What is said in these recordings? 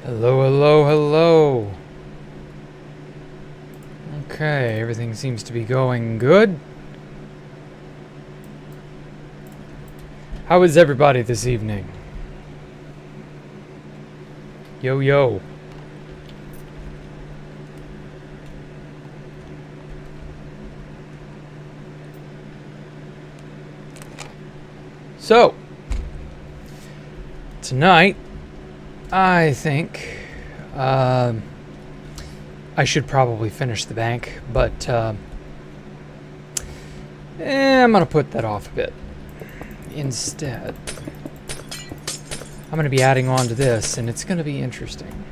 Hello, hello, hello. Okay, everything seems to be going good. How is everybody this evening? Yo, yo. So, tonight, I think I should probably finish the bank, but I'm going to put that off a bit. Instead, I'm going to be adding on to this, and it's going to be interesting.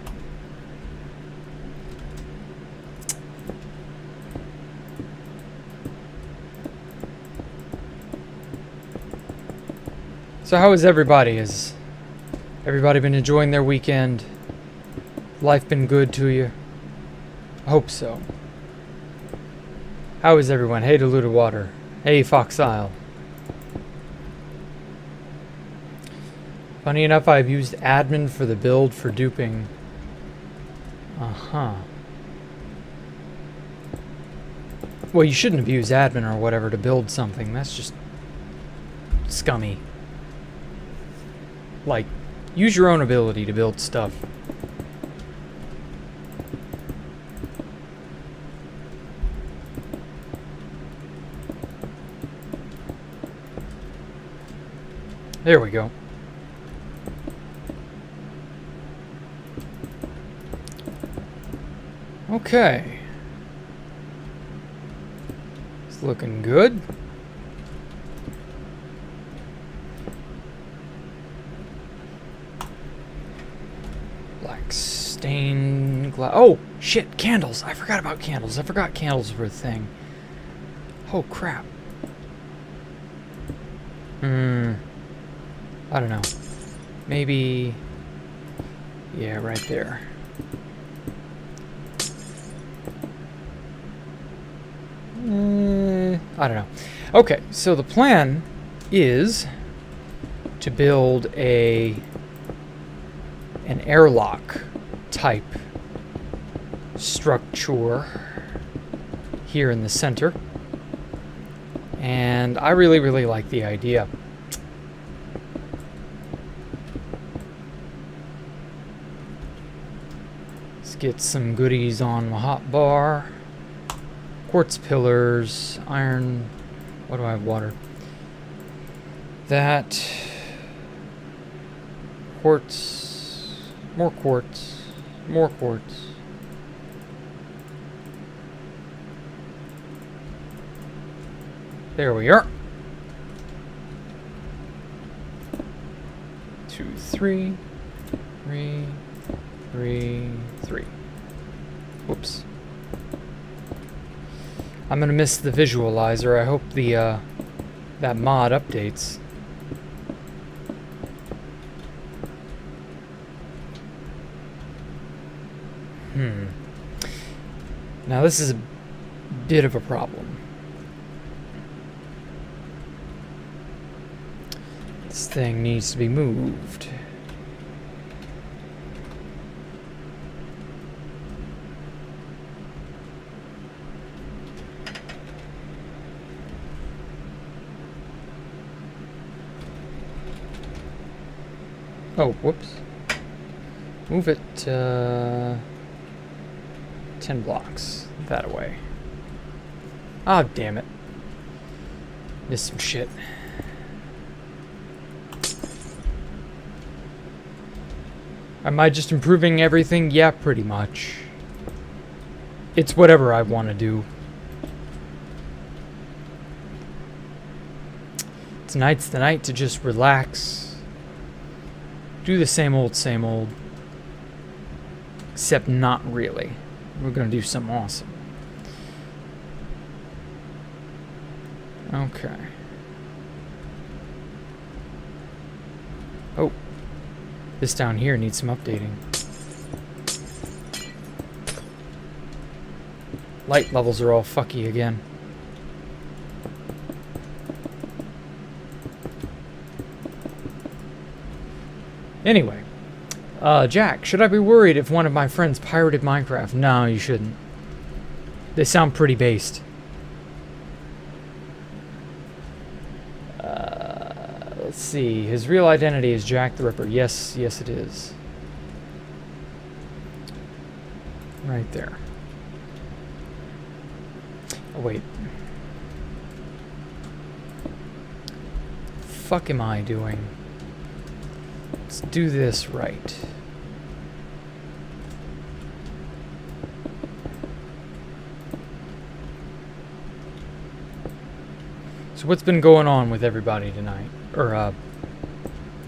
So how is everybody? Has everybody been enjoying their weekend? Life been good to you? I hope so. How is everyone? Hey, Diluted Water. Hey, Fox Isle. Funny enough, I've used admin for the build for duping. Uh-huh. Well, you shouldn't have used admin or whatever to build something. That's just scummy. Like, use your own ability to build stuff. There we go. Okay. It's looking good. Black stained glass. Oh, shit, candles. I forgot about candles. I forgot candles were a thing. Oh, crap. I don't know. Maybe... yeah, right there. I don't know. Okay, so the plan is to build an airlock type structure here in the center. And I really, really like the idea. Let's get some goodies on my hot bar. Quartz pillars, iron, what do I have? Water. That, quartz, more quartz, more quartz. There we are. 2, 3, 3, 3, 3. Whoops. I'm gonna miss the visualizer. I hope the that mod updates. Now this is a bit of a problem. This thing needs to be moved. Oh, whoops. Move it 10 blocks that away. Ah, oh, damn it. Missed some shit. Am I just improving everything? Yeah, pretty much. It's whatever I want to do. Tonight's the night to just relax. Do the same old, same old. Except not really. We're gonna do something awesome. Okay. Oh. This down here needs some updating. Light levels are all fucky again. Anyway, Jack, should I be worried if one of my friends pirated Minecraft? No, you shouldn't. They sound pretty based. Let's see. His real identity is Jack the Ripper. Yes, yes it is. Right there. Oh, wait. Fuck am I doing? Let's do this right. So what's been going on with everybody tonight? Or,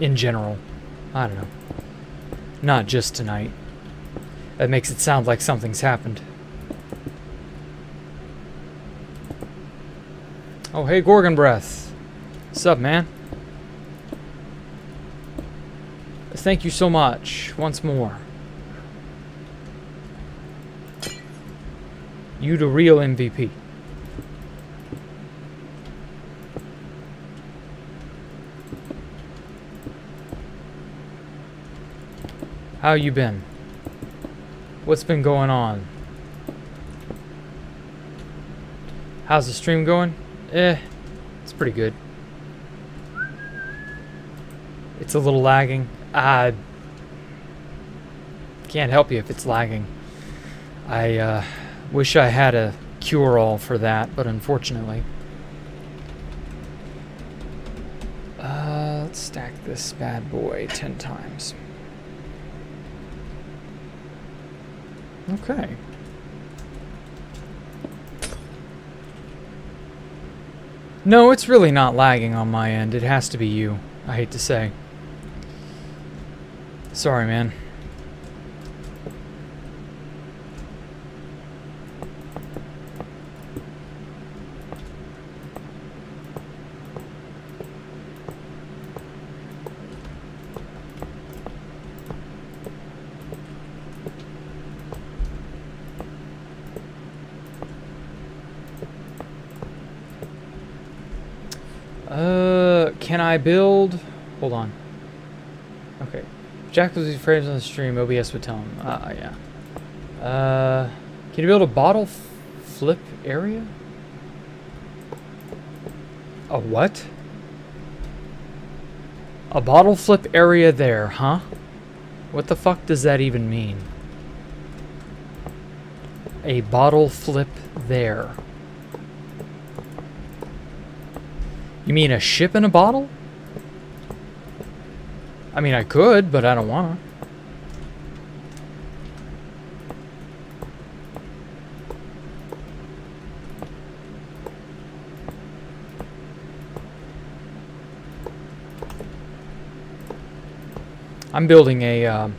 in general. I don't know. Not just tonight. That makes it sound like something's happened. Oh, hey, Gorgon Breath. What's up, man? Thank you so much. Once more. You the real MVP. How you been? What's been going on? How's the stream going? It's pretty good. It's a little lagging. I can't help you if it's lagging. I wish I had a cure-all for that, but unfortunately. Let's stack this bad boy 10 times. Okay. No, it's really not lagging on my end. It has to be you. I hate to say. Sorry, man. Can I build? Hold on. Okay. Jack was frames on the stream. OBS would tell him. Yeah. Can you build a bottle flip area? A what? A bottle flip area there, huh? What the fuck does that even mean? A bottle flip there. You mean a ship in a bottle? I mean, I could, but I don't wanna. I'm building a,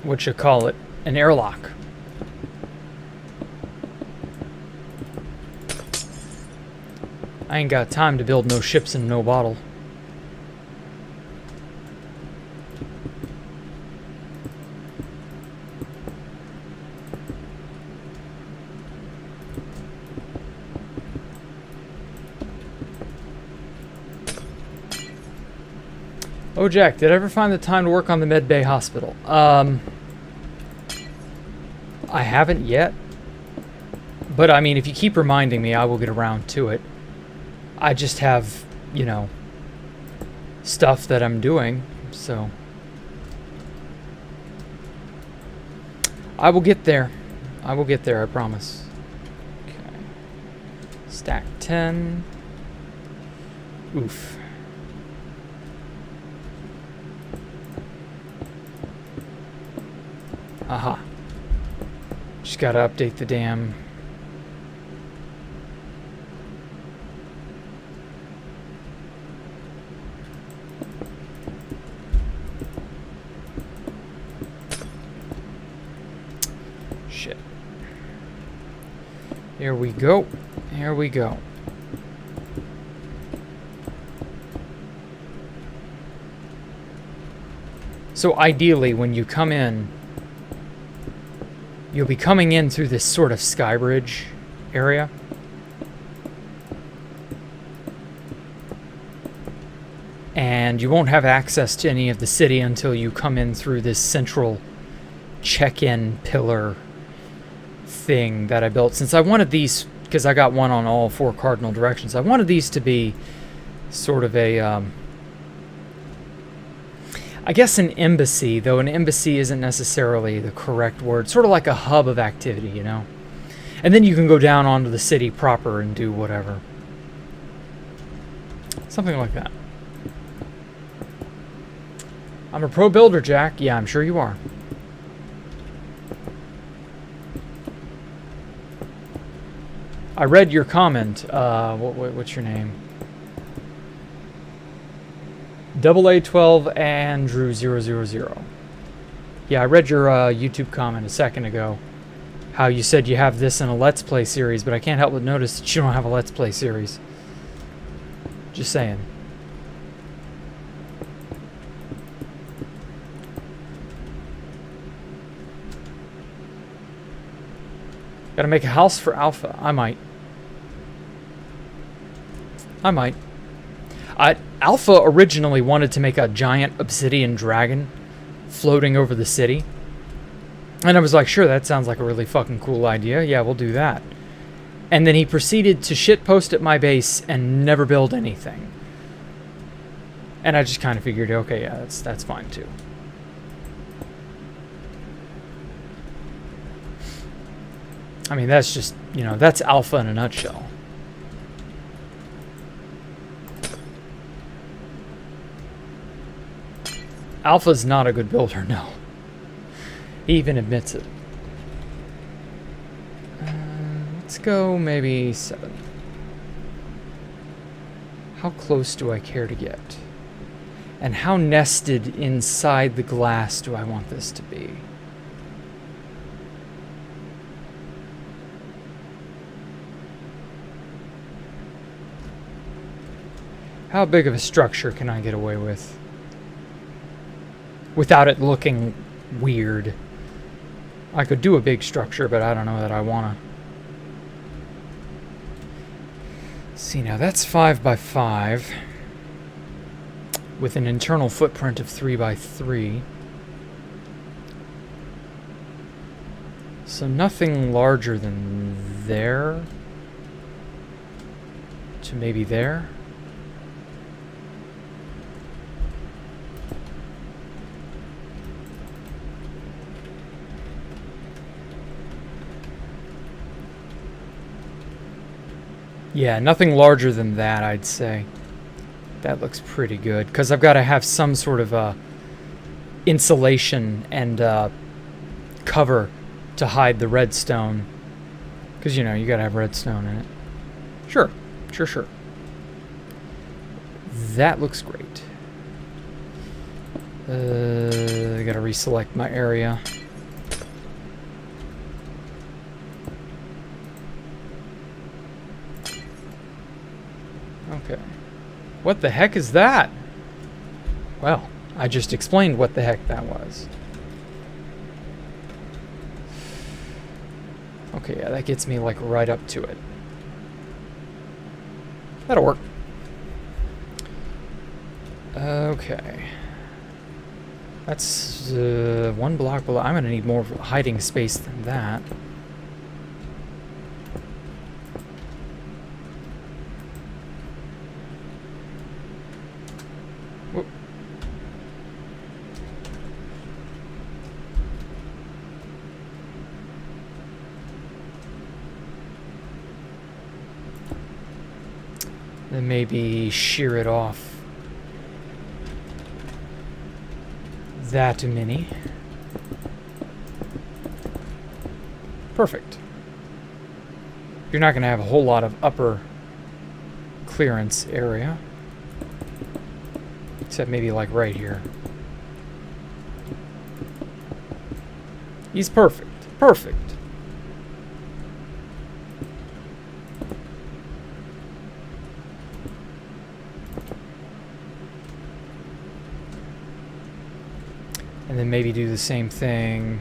what you call it, an airlock. I ain't got time to build no ships and no bottle. Oh, Jack, did I ever find the time to work on the Med Bay Hospital? I haven't yet. But, I mean, if you keep reminding me, I will get around to it. I just have, you know, stuff that I'm doing, so. I will get there. I will get there, I promise. Okay. Stack 10. Oof. Aha. Just gotta update the damn... Shit. Here we go. Here we go. So ideally, when you come in, you'll be coming in through this sort of sky bridge area. and you won't have access to any of the city until you come in through this central check-in pillar thing that I built. Since I wanted these, because I got one on all 4 cardinal directions, I wanted these to be sort of a, I guess an embassy, though an embassy isn't necessarily the correct word, sort of like a hub of activity, you know? And then you can go down onto the city proper and do whatever. Something like that. I'm a pro builder, Jack. Yeah, I'm sure you are. I read your comment. What's your name? AA12 Andrew 000. Yeah, I read your YouTube comment a second ago. How you said you have this in a Let's Play series, but I can't help but notice that you don't have a Let's Play series. Just saying. Gotta make a house for Alpha. I might. Alpha originally wanted to make a giant obsidian dragon floating over the city. And I was like, sure, that sounds like a really fucking cool idea. Yeah, we'll do that. And then he proceeded to shitpost at my base and never build anything. And I just kind of figured, okay, yeah, that's fine too. I mean, that's just, you know, that's Alpha in a nutshell. Alpha's not a good builder, no. He even admits it. Let's go maybe 7. How close do I care to get? And how nested inside the glass do I want this to be? How big of a structure can I get away with without it looking weird? I could do a big structure, but I don't know that I want to. See, now that's 5 by 5 with an internal footprint of 3 by 3. So nothing larger than there to maybe there. Yeah, nothing larger than that, I'd say. That looks pretty good, because I've got to have some sort of insulation and cover to hide the redstone. Because, you know, you got to have redstone in it. Sure. That looks great. I got to reselect my area. Okay. What the heck is that? Well, I just explained what the heck that was. Okay, yeah, that gets me like right up to it. That'll work. Okay. That's 1 block below. I'm gonna need more hiding space than that. Then maybe shear it off that many. Perfect. You're not going to have a whole lot of upper clearance area. Except maybe like right here. He's perfect. Perfect. And then maybe do the same thing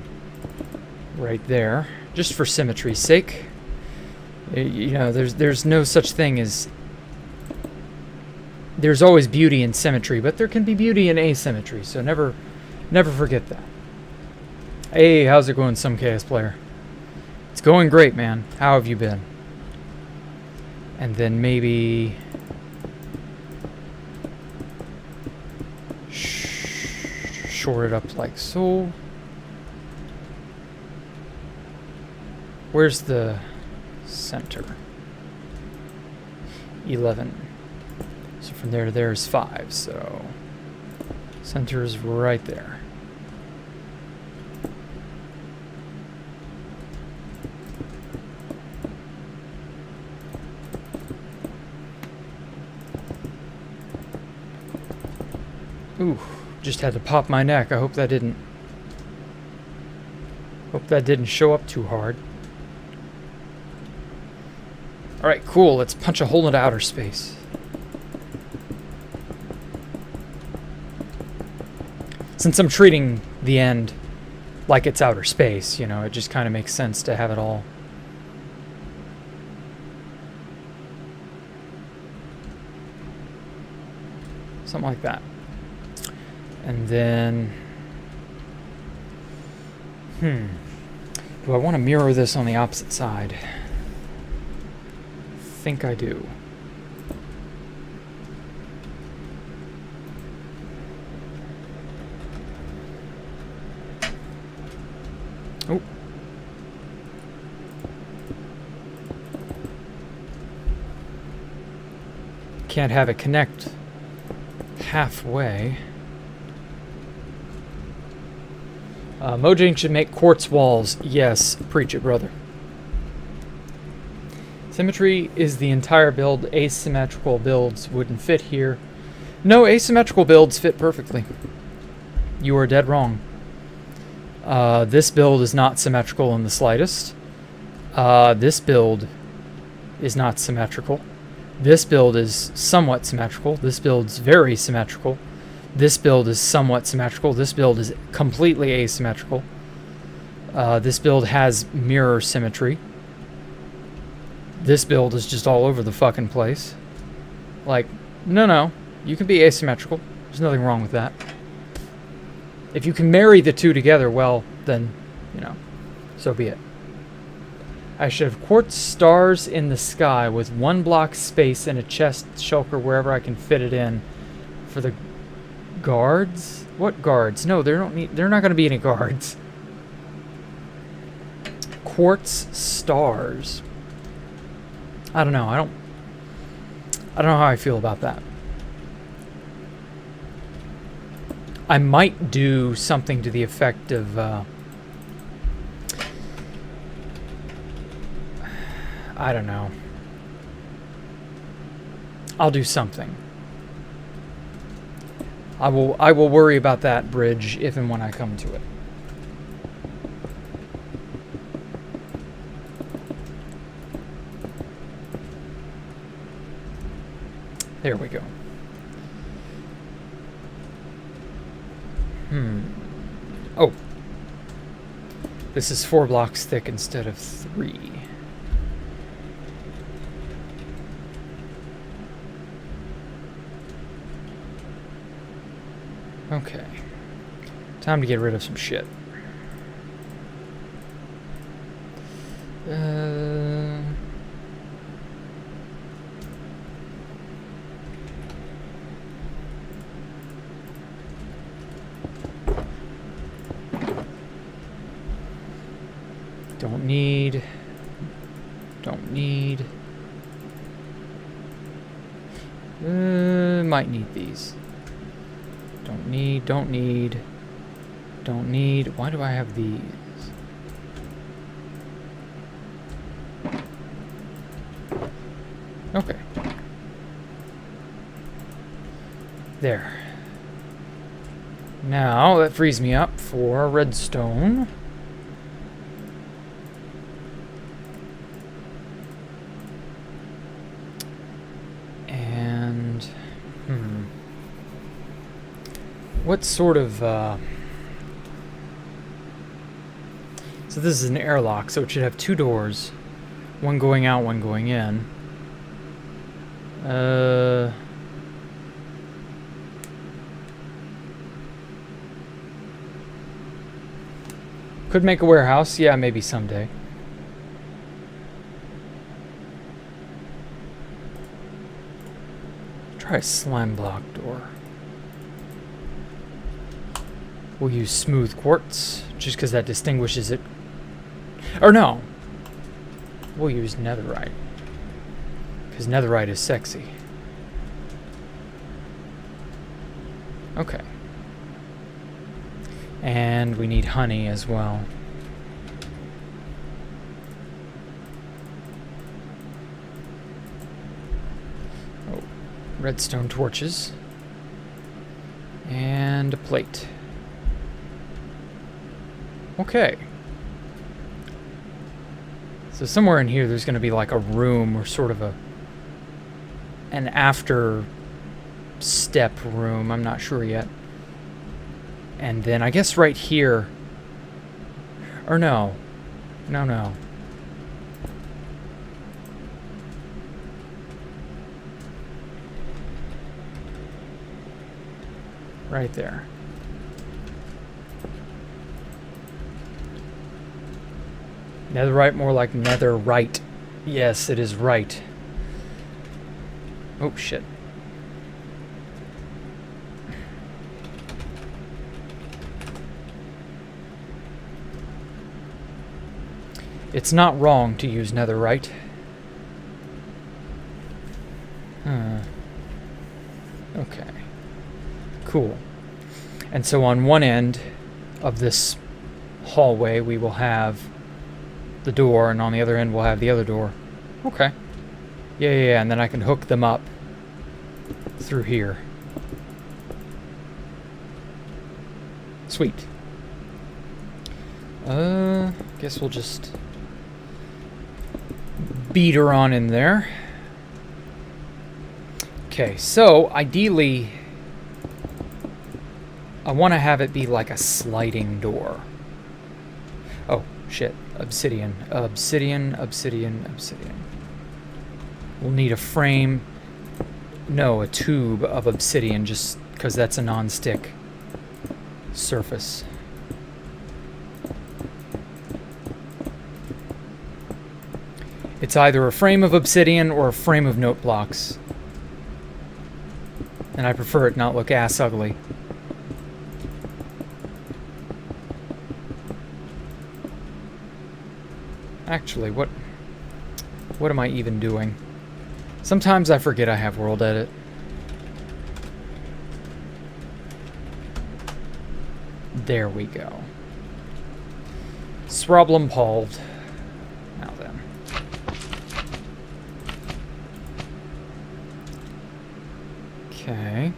right there, just for symmetry's sake. You know, there's no such thing as there's always beauty in symmetry, but there can be beauty in asymmetry, so never forget that. Hey, how's it going, some chaos player? It's going great, man. How have you been? And then maybe short it up like so. Where's the center? 11. So from there to there is 5, so center is right there. Ooh, just had to pop my neck. I hope that didn't show up too hard. Alright, cool. Let's punch a hole into outer space. Since I'm treating the end like it's outer space, you know, it just kind of makes sense to have it all. Something like that. And then, do I want to mirror this on the opposite side? I think I do. Oh. Can't have it connect halfway. Mojang should make quartz walls. Yes, preach it, brother. Symmetry is the entire build. Asymmetrical builds wouldn't fit here. No, asymmetrical builds fit perfectly. You are dead wrong. This build is not symmetrical in the slightest. This build is not symmetrical. This build is somewhat symmetrical. This build's very symmetrical. This build is somewhat symmetrical. This build is completely asymmetrical. This build has mirror symmetry. This build is just all over the fucking place. Like, no, you can be asymmetrical. There's nothing wrong with that. If you can marry the two together, well, then, you know, so be it. I should have quartz stars in the sky with 1 block space and a chest shulker wherever I can fit it in for the guards? What guards? No, they're not going to be any guards. Quartz stars. I don't know. I don't know how I feel about that. I might do something to the effect of I don't know. I'll do something. I will worry about that bridge if and when I come to it. There we go. Oh. This is 4 blocks thick instead of 3. Okay. Time to get rid of some shit. Don't need. Might need these. Don't need. Why do I have these? Okay. There. Now, that frees me up for redstone. And, what sort of, so this is an airlock, so it should have 2 doors. One going out, one going in. Could make a warehouse. Yeah, maybe someday. Try a slime block door. We'll use smooth quartz, just because that distinguishes it. Or no. We'll use netherite. Because netherite is sexy. Okay. And we need honey as well. Oh, redstone torches. And a plate. Okay. So somewhere in here there's going to be like a room or sort of an after step room. I'm not sure yet. And then I guess right here, or no, no. Right there. Netherite, more like netherite. Yes, it is right. Oh, shit. It's not wrong to use netherite. Okay. Cool. And so on one end of this hallway we will have the door, and on the other end we'll have the other door. Okay. Yeah, and then I can hook them up through here. Sweet. Guess we'll just beat her on in there. Okay, so ideally I want to have it be like a sliding door. Oh, shit. Obsidian. Obsidian. We'll need a frame. No, a tube of obsidian, just because that's a non-stick surface. It's either a frame of obsidian or a frame of note blocks. And I prefer it not look ass ugly. Actually, what am I even doing? Sometimes I forget I have world edit. There we go. Sproblem Palled. Now then. Okay.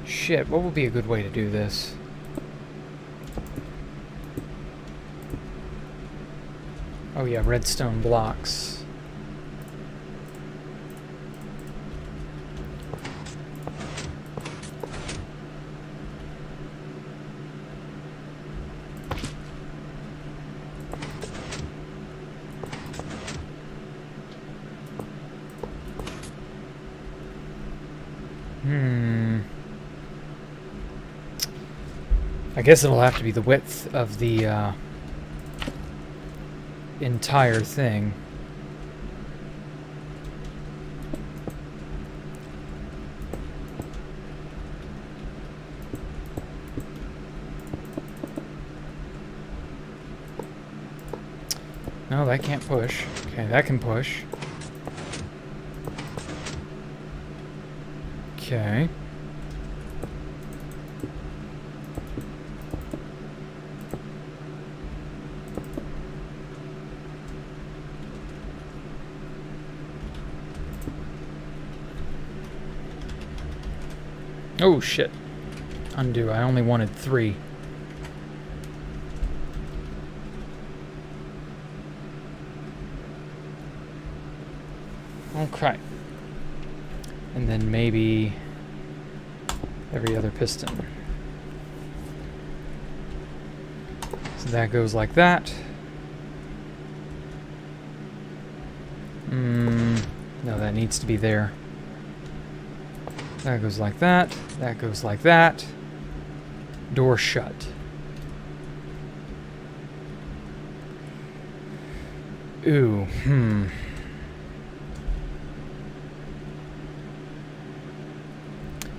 Shit, what would be a good way to do this? Oh yeah, redstone blocks. I guess it'll have to be the width of the entire thing. No, that can't push. Okay, that can push. Okay. Oh shit. Undo. I only wanted 3. Okay. And then maybe every other piston. So that goes like that. No, that needs to be there. That goes like that. That goes like that. Door shut. Ooh,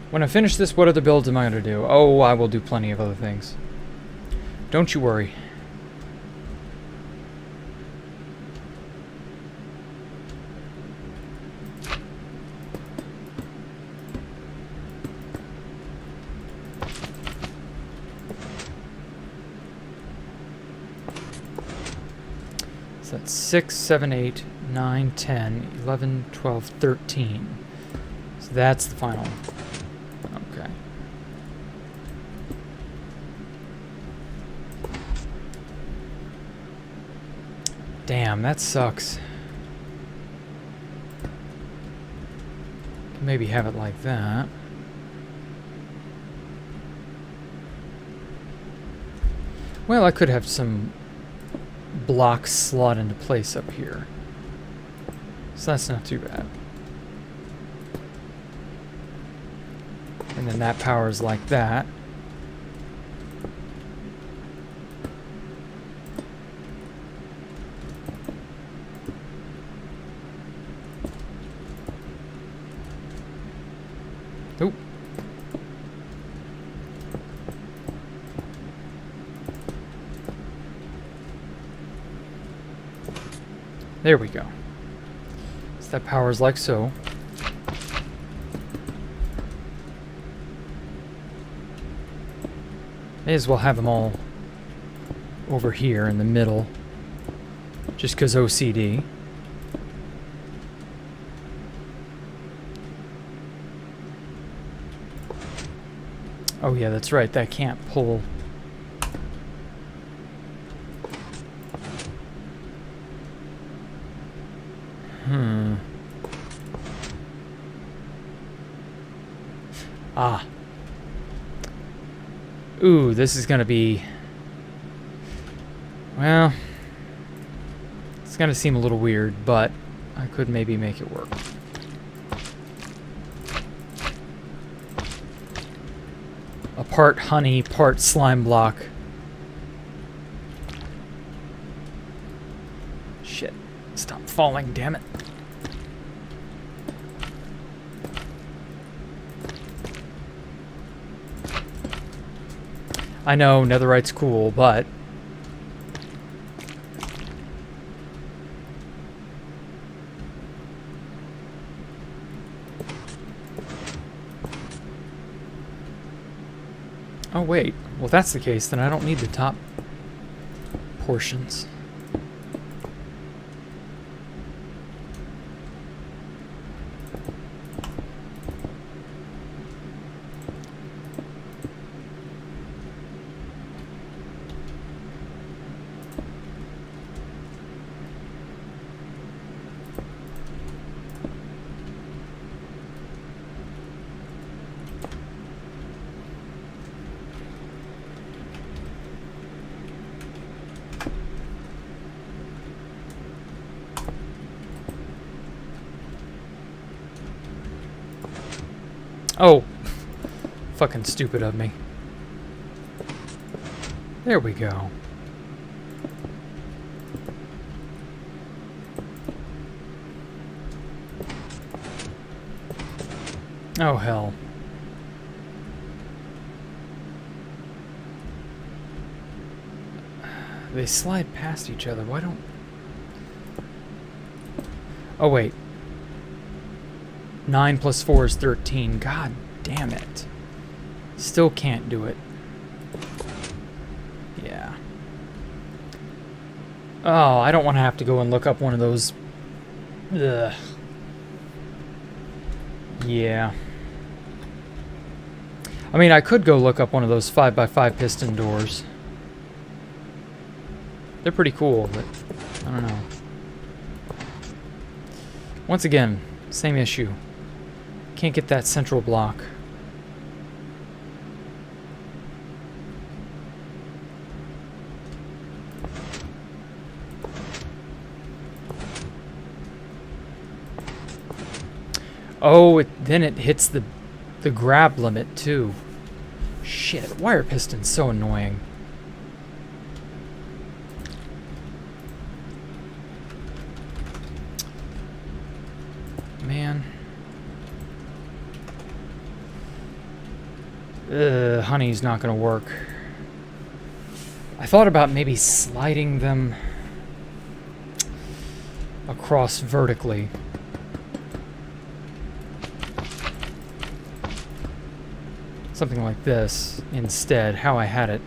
When I finish this, what other builds am I going to do? Oh, I will do plenty of other things. Don't you worry. So that's 6, 7, 8, 9, 10, 11, 12, 13. So that's the final one. Okay. Damn, that sucks. Can maybe have it like that. Well, I could have some blocks slot into place up here. So that's not too bad. And then that powers like that. Oop. There we go. So that powers like so. May as well have them all over here in the middle. Just because OCD. Oh yeah, that's right. That can't pull. Ah. Ooh, this is gonna be... Well... It's gonna seem a little weird, but I could maybe make it work. A part honey, part slime block. Shit. Stop falling, damn it. I know, netherite's cool, but... Oh wait, well if that's the case, then I don't need the top portions. Oh, fucking stupid of me. There we go. Oh, hell. They slide past each other. Why don't... Oh, wait. 9 plus 4 is 13. God damn it. Still can't do it. Yeah. Oh, I don't want to have to go and look up one of those... Ugh. Yeah. I mean, I could go look up one of those 5x5 piston doors. They're pretty cool, but I don't know. Once again, same issue. Can't get that central block. Oh, then it hits the the grab limit too. Shit, wire piston's so annoying. Man. Honey's not gonna work. I thought about maybe sliding them across vertically. Something like this instead, how I had it.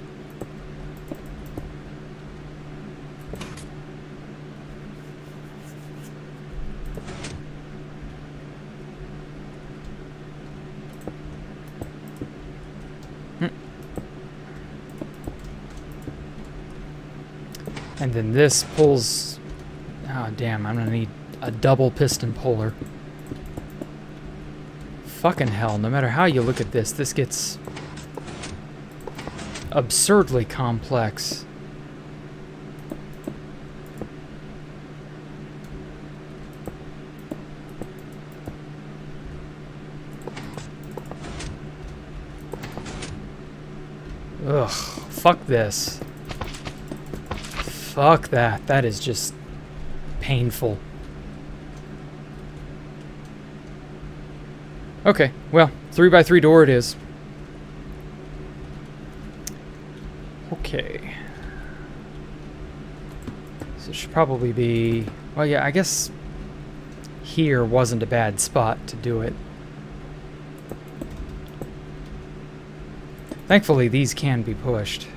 And then this pulls... Oh, damn, I'm gonna need a double piston puller. Fucking hell, no matter how you look at this, this gets absurdly complex. Ugh, fuck this. Fuck that. That is just painful. Okay, well, 3x3 door it is. Okay. So it should probably be... Well, yeah, I guess here wasn't a bad spot to do it. Thankfully, these can be pushed.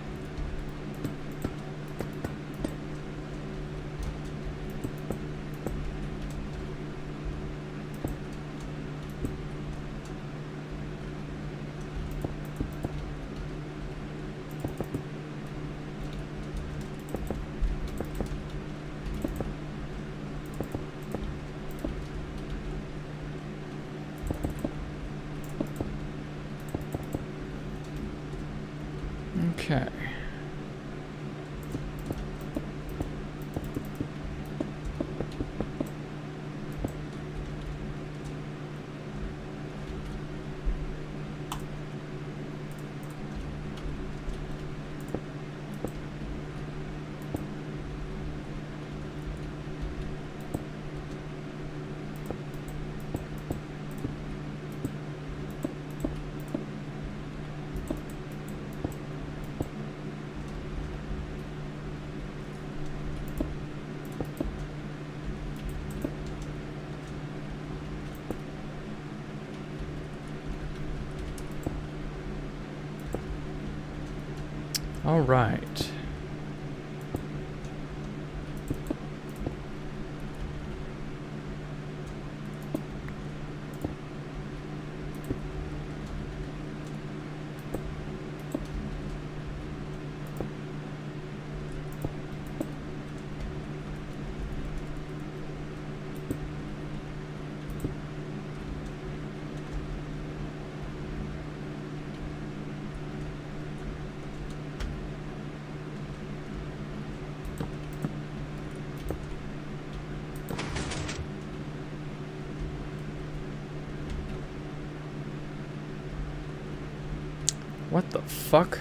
Okay. All right. What the fuck?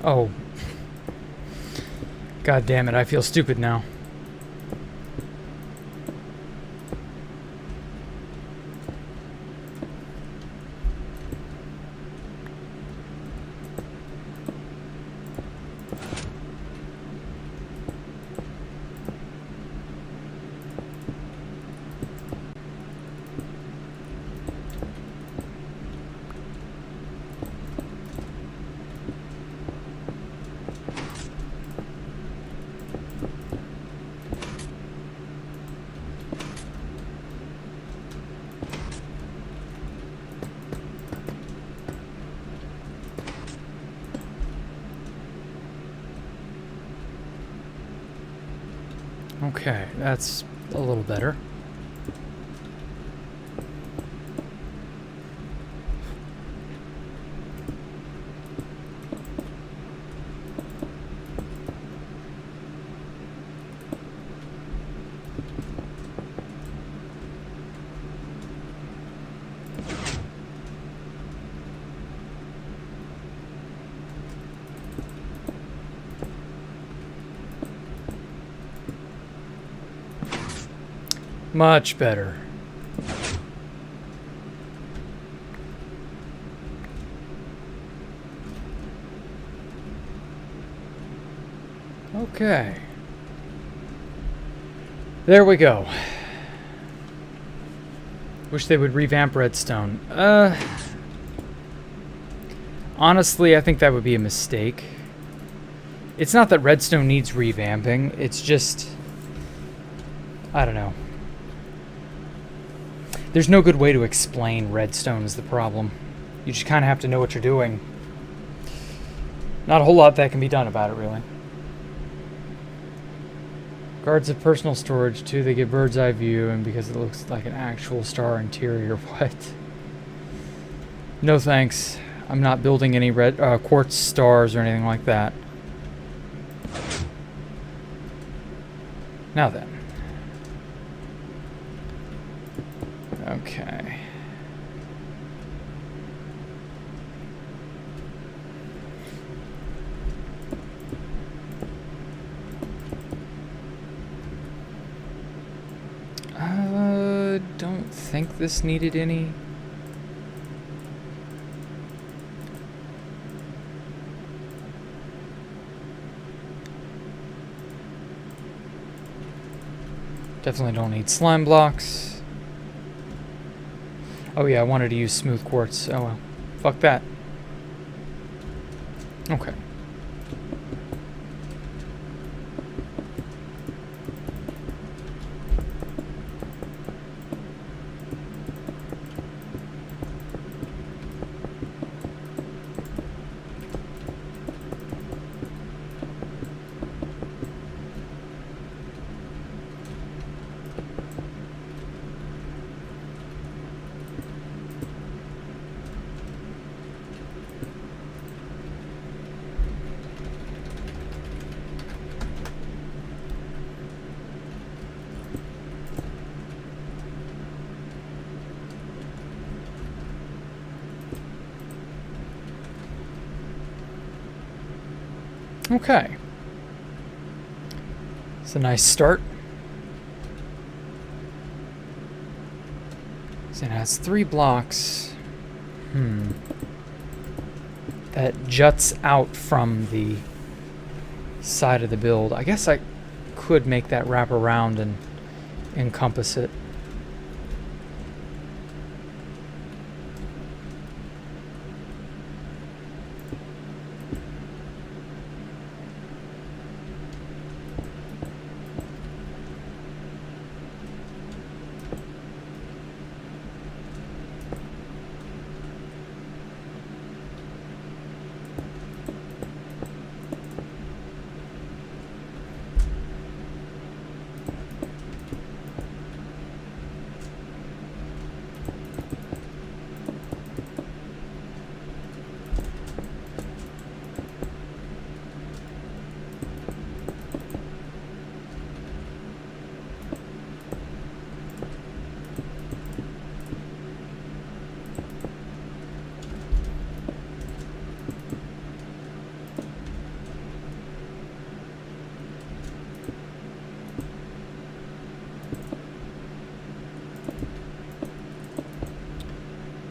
Oh. God damn it, I feel stupid now. Okay, that's a little better. Much better. Okay. There we go. Wish they would revamp Redstone. Honestly, I think that would be a mistake. It's not that Redstone needs revamping, it's just... I don't know. There's no good way to explain Redstone is the problem. You just kind of have to know what you're doing. Not a whole lot that can be done about it, really. Guards of personal storage, too. They get bird's eye view, and because it looks like an actual star interior. What? No thanks. I'm not building any red quartz stars or anything like that. Now then. Okay. Don't think this needed any. Definitely don't need slime blocks. Oh yeah, I wanted to use smooth quartz. Oh well. Fuck that. Okay. Okay. It's a nice start. So it has 3 blocks. That juts out from the side of the build. I guess I could make that wrap around and encompass it.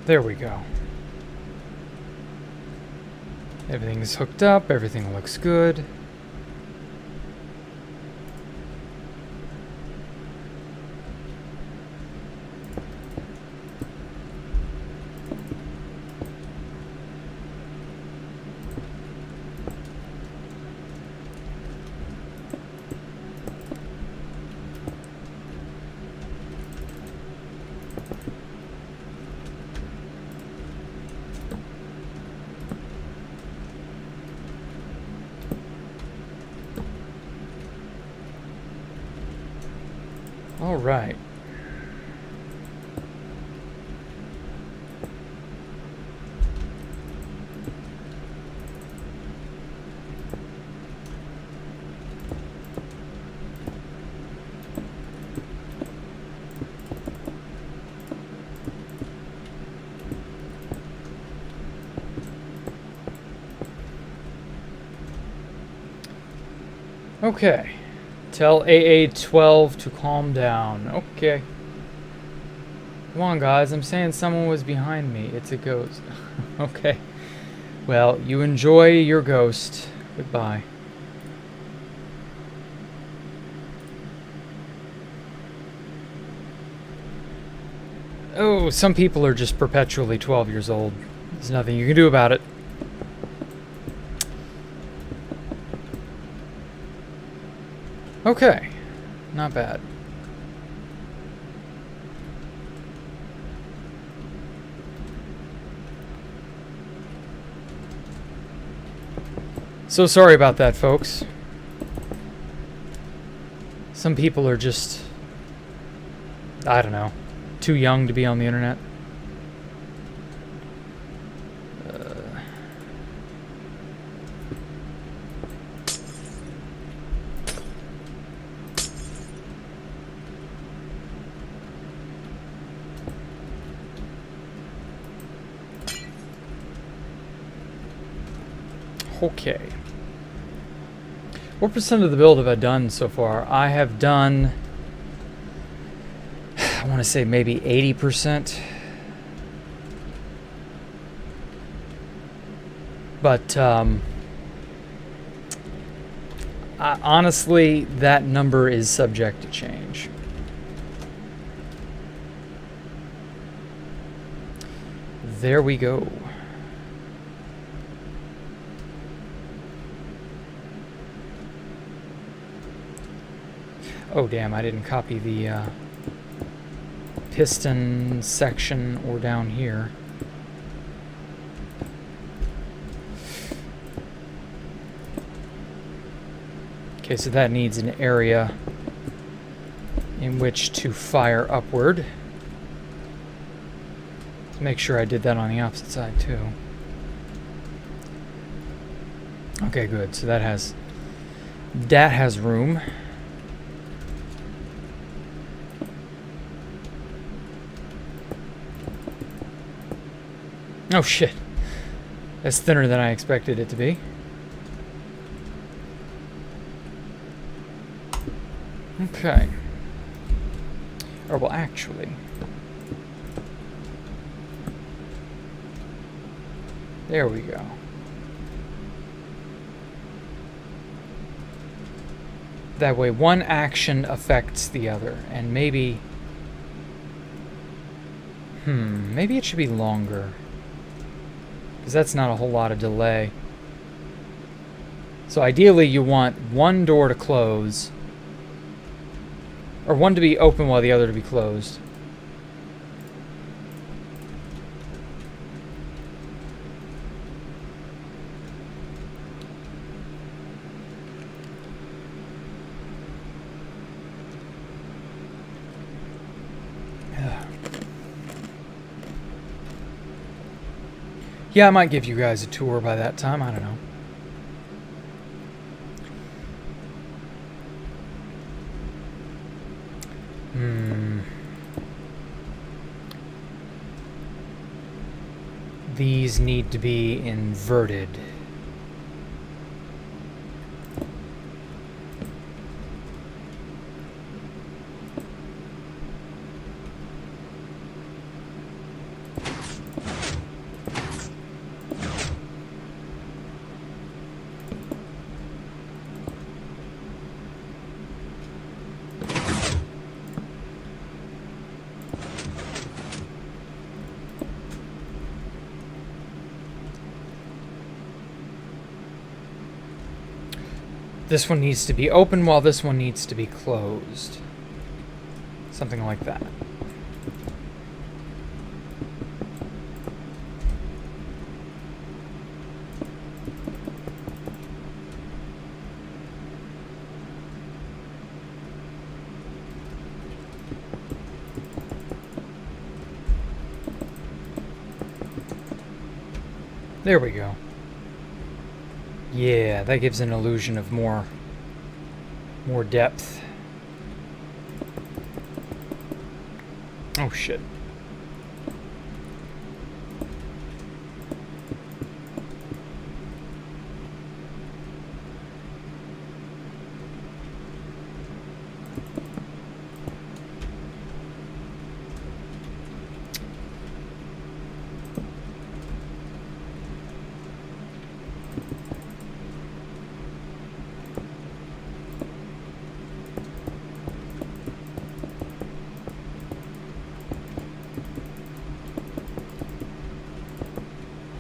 There we go. Everything's hooked up, everything looks good. All right. Okay. Tell AA12 to calm down. Okay. Come on, guys. I'm saying someone was behind me. It's a ghost. Okay. Well, you enjoy your ghost. Goodbye. Oh, some people are just perpetually 12 years old. There's nothing you can do about it. Okay, not bad. So sorry about that, folks. Some people are just, I don't know, too young to be on the internet. Okay. What percent of the build have I done so far? I have done, I want to say maybe 80%. But honestly, that number is subject to change. There we go. Oh damn, I didn't copy the piston section or down here. Okay, so that needs an area in which to fire upward. Let's make sure I did that on the opposite side too. Okay, good. So that has room. Oh shit. That's thinner than I expected it to be. Okay. Or well, actually. There we go. That way one action affects the other, and maybe maybe it should be longer. Because that's not a whole lot of delay. So ideally you want one door to close, or one to be open while the other to be closed. Yeah, I might give you guys a tour by that time. I don't know. These need to be inverted. This one needs to be open while this one needs to be closed. Something like that. There we go. Yeah, that gives an illusion of more depth. Oh shit.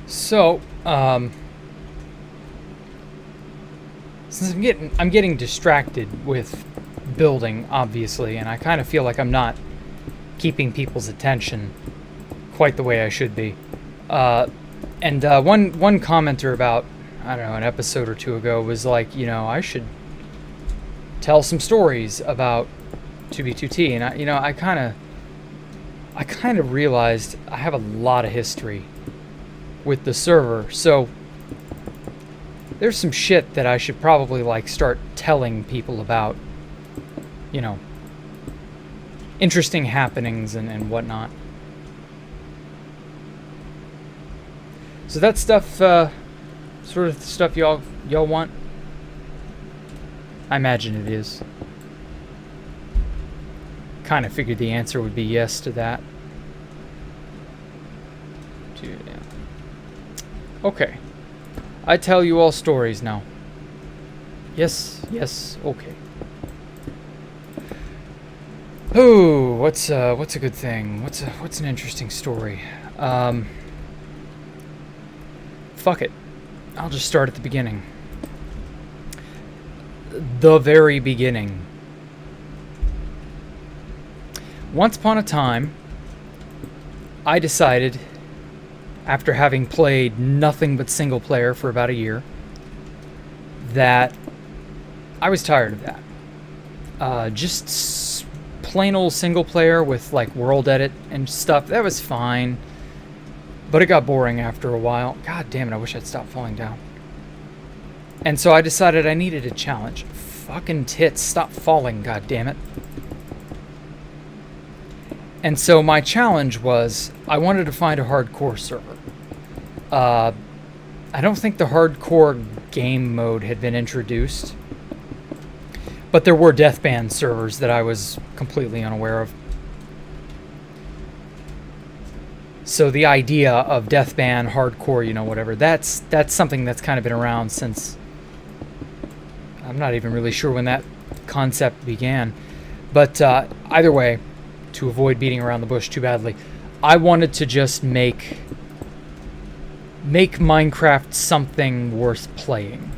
So, since I'm getting distracted with building, obviously, and I kind of feel like I'm not keeping people's attention quite the way I should be. And one commenter about, I don't know, an episode or two ago was like, you know, I should tell some stories about 2B2T, and I kind of realized I have a lot of history with the server, so there's some shit that I should probably like start telling people about, you know, interesting happenings and whatnot. So that stuff, sort of the stuff y'all want? I imagine it is. Kind of figured the answer would be yes to that. Dude, yeah. Okay. I tell you all stories now. Yes, okay. Ooh, what's a good thing? What's an interesting story? Fuck it. I'll just start at the beginning. The very beginning. Once upon a time, I decided, after having played nothing but single player for about a year, that I was tired of that. Just plain old single player with like world edit and stuff, that was fine. But it got boring after a while. God damn it, I wish I'd stopped falling down. And so I decided I needed a challenge. Fucking tits, stop falling, god damn it. And so my challenge was, I wanted to find a hardcore server. I don't think the hardcore game mode had been introduced, but there were deathband servers that I was completely unaware of. So the idea of deathband, hardcore, you know, whatever, that's something that's kind of been around since, I'm not even really sure when that concept began. But either way, to avoid beating around the bush too badly, I wanted to just make Minecraft something worth playing.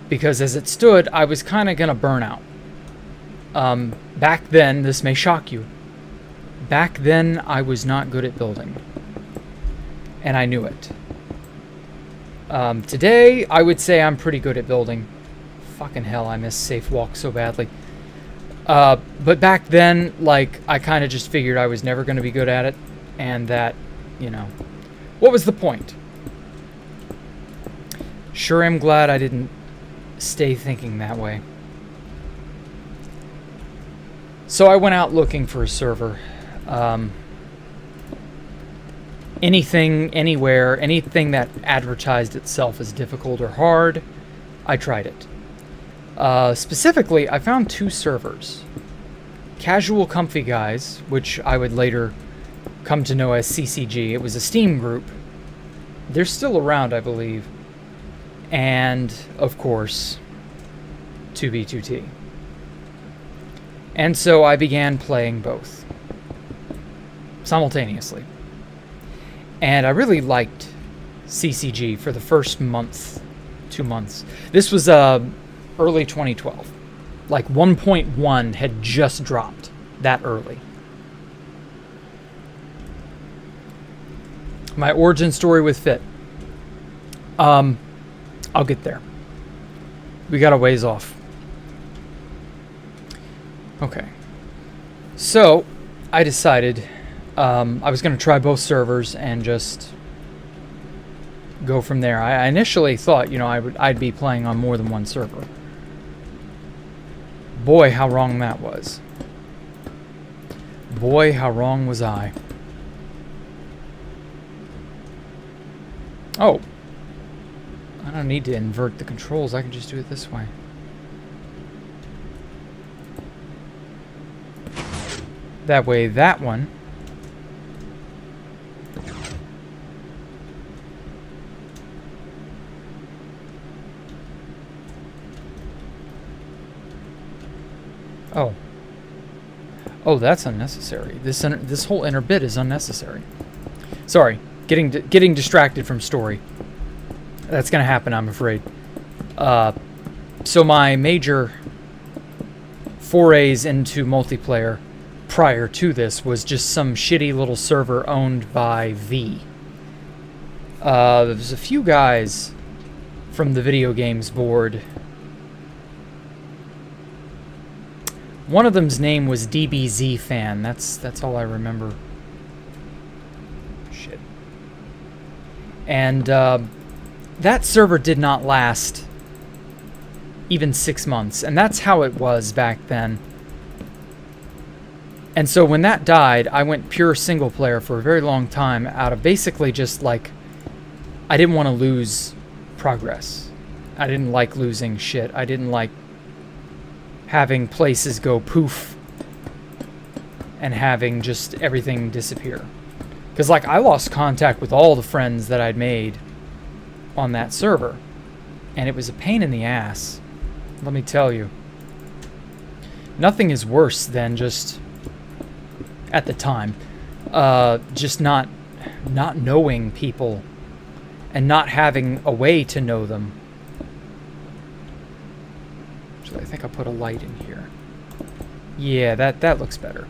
Because as it stood, I was kind of going to burn out. Back then, this may shock you, back then I was not good at building. And I knew it. Today, I would say I'm pretty good at building. Fucking hell, I miss Safe Walk so badly. But back then, like, I kind of just figured I was never going to be good at it, and that, you know, what was the point? Sure am glad I didn't stay thinking that way. So I went out looking for a server. Anything, anywhere, anything that advertised itself as difficult or hard, I tried it. Specifically, I found two servers. Casual Comfy Guys, which I would later come to know as CCG. It was a Steam group. They're still around, I believe. And, of course, 2B2T. And so I began playing both simultaneously. And I really liked CCG for the first month, 2 months. This was early 2012. Like 1.1 had just dropped that early. My origin story with Fit. I'll get there. We got a ways off. Okay. So, I decided I was going to try both servers and just go from there. I initially thought, you know, I'd be playing on more than one server. Boy, how wrong that was. Boy, how wrong was I. Oh. I don't need to invert the controls. I can just do it this way. That way, that one... Oh. Oh, that's unnecessary. This whole inner bit is unnecessary. Sorry, getting distracted from story. That's gonna happen, I'm afraid. So my major forays into multiplayer prior to this was just some shitty little server owned by V. There's a few guys from the video games board. One of them's name was DBZ Fan. That's all I remember. Shit. And that server did not last even 6 months, and that's how it was back then. And so when that died, I went pure single player for a very long time out of basically just like, I didn't want to lose progress. I didn't like losing shit. I didn't like having places go poof and having just everything disappear. Because, like, I lost contact with all the friends that I'd made on that server. And it was a pain in the ass. Let me tell you. Nothing is worse than just, at the time, just not knowing people and not having a way to know them. I think I'll put a light in here. Yeah, that looks better.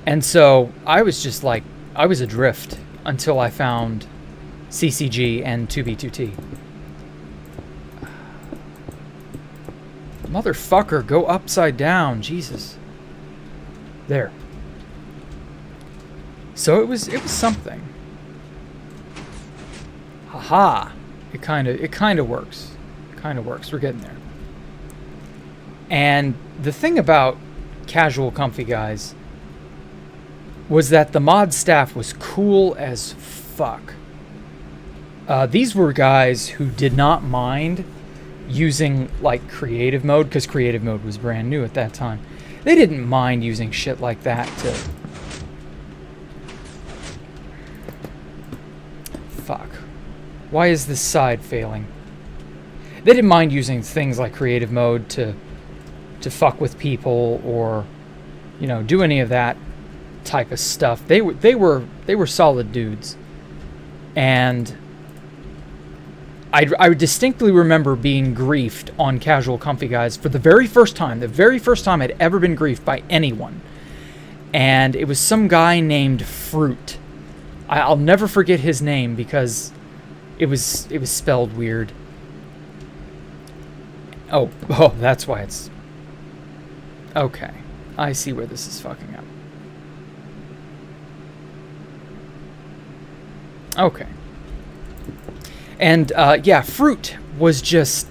And so I was just like, I was adrift until I found CCG and 2B2T. Motherfucker, go upside down, Jesus. There. So it was something. Haha. It kind of works. It kind of works. We're getting there. And the thing about Casual Comfy Guys was that the mod staff was cool as fuck. These were guys who did not mind using, like, creative mode, because creative mode was brand new at that time. They didn't mind using shit like that to... Fuck. Why is this side failing? They didn't mind using things like creative mode to fuck with people or, you know, do any of that type of stuff. They were solid dudes. And I distinctly remember being griefed on Casual Comfy Guys for the very first time I'd ever been griefed by anyone. And it was some guy named Fruit. I'll never forget his name because it was spelled weird. Oh, that's why it's... Okay, I see where this is fucking up. Okay. And, yeah, Fruit was just...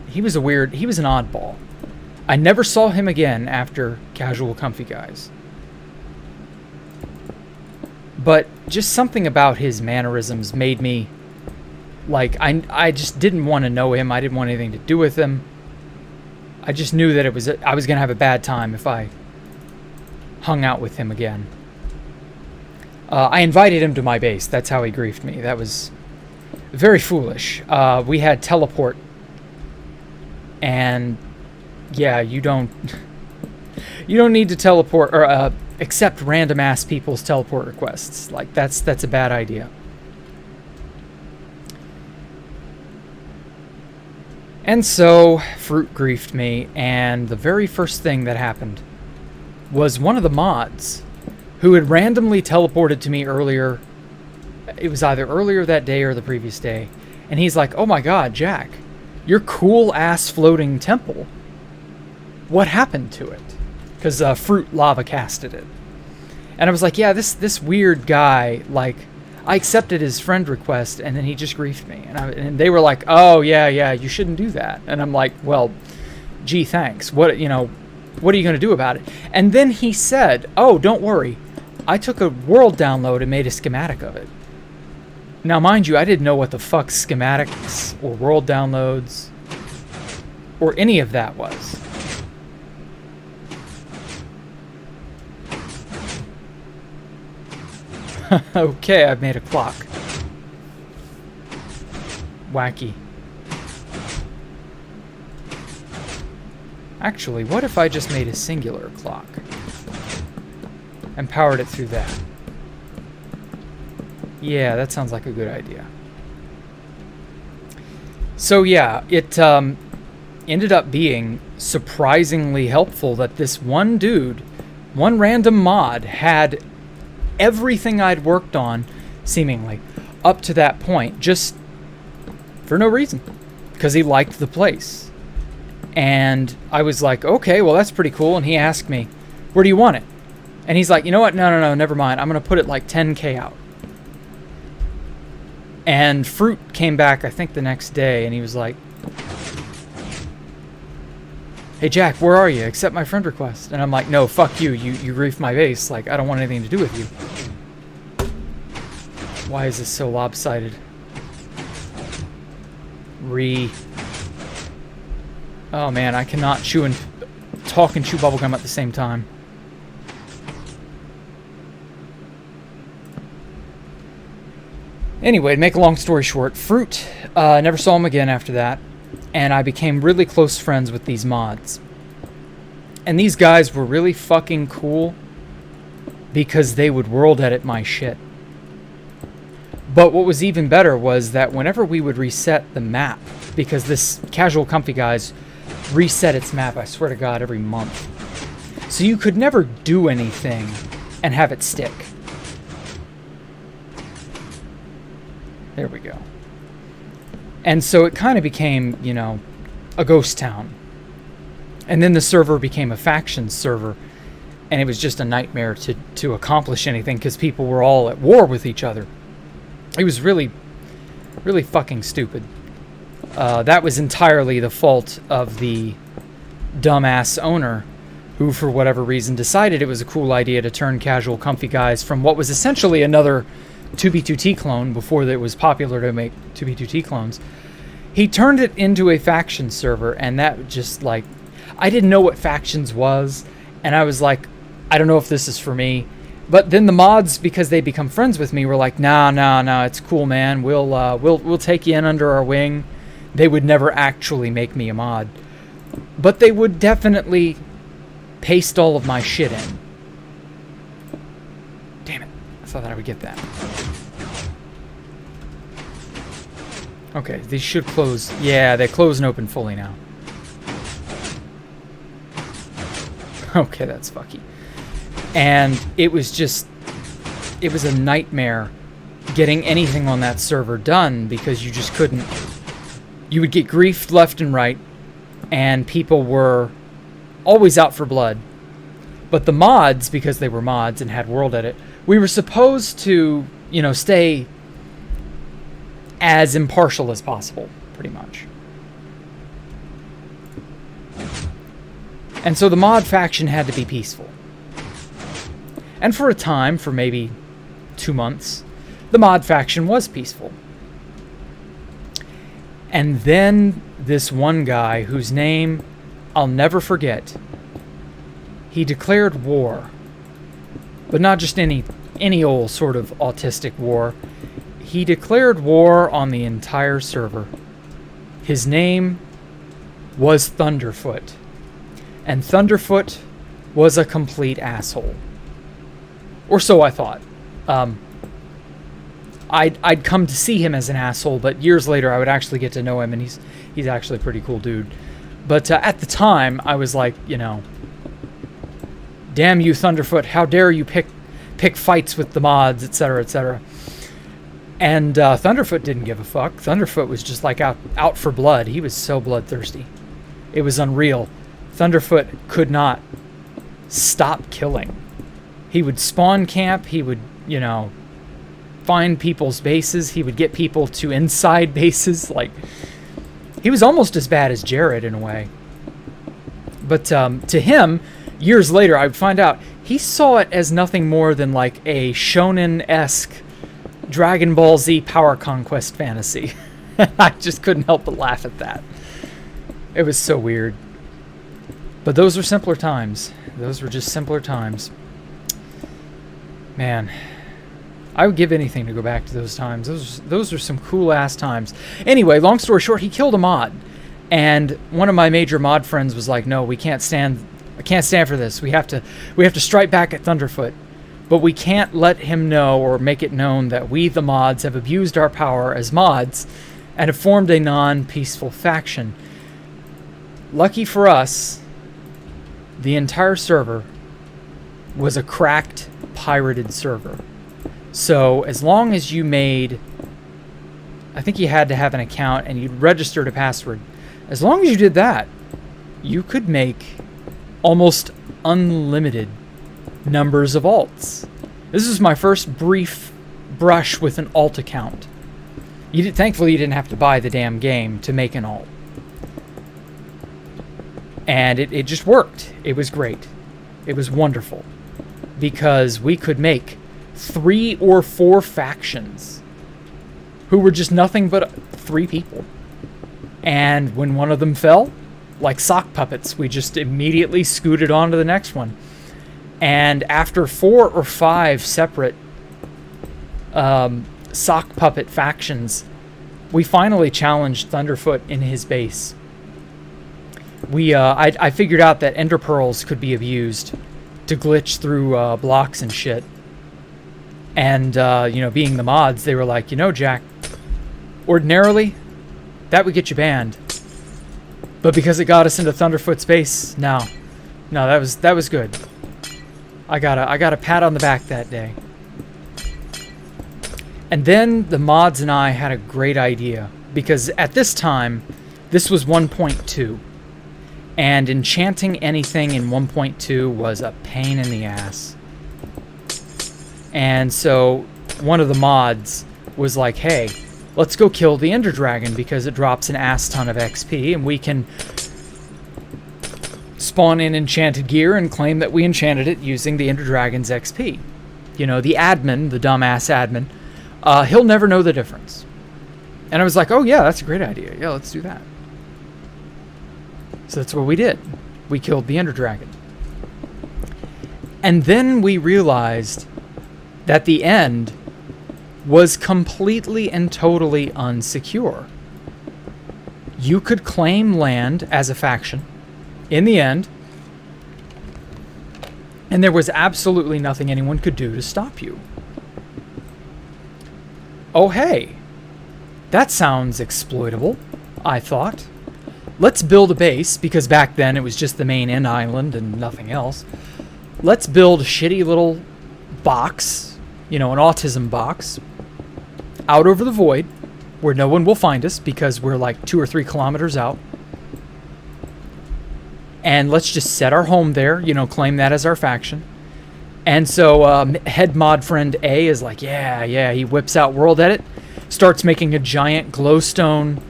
He was an oddball. I never saw him again after Casual Comfy Guys. But just something about his mannerisms made me... Like, I just didn't want to know him. I didn't want anything to do with him. I just knew that I was going to have a bad time if I hung out with him again. I invited him to my base. That's how he griefed me. That was very foolish. We had teleport. And, yeah, you don't need to teleport or accept random-ass people's teleport requests. Like, that's a bad idea. And so, Fruit griefed me, and the very first thing that happened was one of the mods who had randomly teleported to me earlier. It was either earlier that day or the previous day. And he's like, oh my god, Jack, your cool-ass floating temple. What happened to it? Because Fruit lava casted it. And I was like, yeah, this weird guy, like, I accepted his friend request, and then he just griefed me. And they were like, oh, yeah, you shouldn't do that. And I'm like, well, gee, thanks. What are you going to do about it? And then he said, oh, don't worry. I took a world download and made a schematic of it. Now, mind you, I didn't know what the fuck schematics or world downloads or any of that was. Okay, I've made a clock. Wacky. Actually, what if I just made a singular clock and powered it through that? Yeah, that sounds like a good idea. So yeah, it ended up being surprisingly helpful that this one dude, one random mod, had everything I'd worked on, seemingly, up to that point, just for no reason, because he liked the place. And I was like, okay, well, that's pretty cool. And he asked me, where do you want it? And he's like, you know what? No, never mind. I'm going to put it like 10K out. And Fruit came back, I think, the next day, and he was like, hey, Jack, where are you? Accept my friend request. And I'm like, no, fuck you. You griefed my base. Like, I don't want anything to do with you. Why is this so lopsided? Oh, man, I cannot chew and talk and chew bubblegum at the same time. Anyway, to make a long story short, Fruit, never saw him again after that. And I became really close friends with these mods. And these guys were really fucking cool because they would world edit my shit. But what was even better was that whenever we would reset the map, because this Casual Comfy guys reset its map, I swear to God, every month. So you could never do anything and have it stick. There we go. And so it kind of became, you know, a ghost town. And then the server became a faction server. And it was just a nightmare to accomplish anything because people were all at war with each other. It was really, really fucking stupid. That was entirely the fault of the dumbass owner who, for whatever reason, decided it was a cool idea to turn Casual Comfy guys from what was essentially another 2B2T clone before it was popular to make 2B2T clones. He turned it into a faction server, and that just, like, I didn't know what factions was, and I was like, I don't know if this is for me. But then the mods, because they become friends with me, were like, nah, it's cool, man. We'll take you in under our wing. They would never actually make me a mod, but they would definitely paste all of my shit in. Damn it. I thought that I would get that. Okay, these should close. Yeah, they close and open fully now. Okay, that's fucky. And it was a nightmare getting anything on that server done because you just couldn't. You would get griefed left and right, and people were always out for blood. But the mods, because they were mods and had world edit, we were supposed to, you know, stay as impartial as possible, pretty much. And so the mod faction had to be peaceful. And for a time, for maybe 2 months, the mod faction was peaceful. And then this one guy, whose name I'll never forget, he declared war. But not just any old sort of autistic war. He declared war on the entire server. His name was Thunderfoot. And Thunderfoot was a complete asshole. Or so I thought. I'd come to see him as an asshole, but years later I would actually get to know him, and he's actually a pretty cool dude. But at the time, I was like, you know, damn you, Thunderfoot! How dare you pick fights with the mods, etc., etc. And Thunderfoot didn't give a fuck. Thunderfoot was just like out for blood. He was so bloodthirsty. It was unreal. Thunderfoot could not stop killing. He would spawn camp. He would, you know, find people's bases. He would get people to inside bases. Like, he was almost as bad as Jared in a way. But to him, years later, I would find out he saw it as nothing more than like a shonen-esque Dragon Ball Z power conquest fantasy. I just couldn't help but laugh at that. It was so weird. But those were simpler times. Those were just simpler times. Man, I would give anything to go back to those times. Those are some cool-ass times. Anyway, long story short, he killed a mod. And one of my major mod friends was like, no, I can't stand for this. We have to strike back at Thunderfoot. But we can't let him know or make it known that we, the mods, have abused our power as mods and have formed a non-peaceful faction. Lucky for us, the entire server was a cracked, pirated server. So as long as you made, I think you had to have an account and you'd registered a password. As long as you did that, you could make almost unlimited numbers of alts. This is my first brief brush with an alt account. Thankfully, you didn't have to buy the damn game to make an alt. And it just worked. It was great. It was wonderful. Because we could make 3 or 4 factions who were just nothing but 3 people. And when one of them fell, like sock puppets, we just immediately scooted on to the next one. And after 4 or 5 separate sock puppet factions, we finally challenged Thunderfoot in his base. I figured out that ender pearls could be abused to glitch through blocks and shit. And, being the mods, they were like, Jack, ordinarily, that would get you banned. But because it got us into Thunderfoot's base, no, that was good. I got a pat on the back that day. And then the mods and I had a great idea, because at this time, this was 1.2, and enchanting anything in 1.2 was a pain in the ass. And so one of the mods was like, hey, let's go kill the Ender Dragon because it drops an ass ton of XP, and we can spawn in enchanted gear and claim that we enchanted it using the Ender Dragon's XP. The admin, the dumbass admin, he'll never know the difference. And I was like, oh yeah, that's a great idea. Yeah, let's do that. So that's what we did. We killed the Ender Dragon. And then we realized that the end was completely and totally unsecure. You could claim land as a faction in the end, and there was absolutely nothing anyone could do to stop you. Oh hey, that sounds exploitable, I thought. Let's build a base, because back then it was just the main end island and nothing else. Let's build a shitty little box, an autism box, out over the void, where no one will find us because we're like 2 or 3 kilometers out. And let's just set our home there, claim that as our faction. And so head mod friend A is like, yeah, he whips out World Edit, starts making a giant glowstone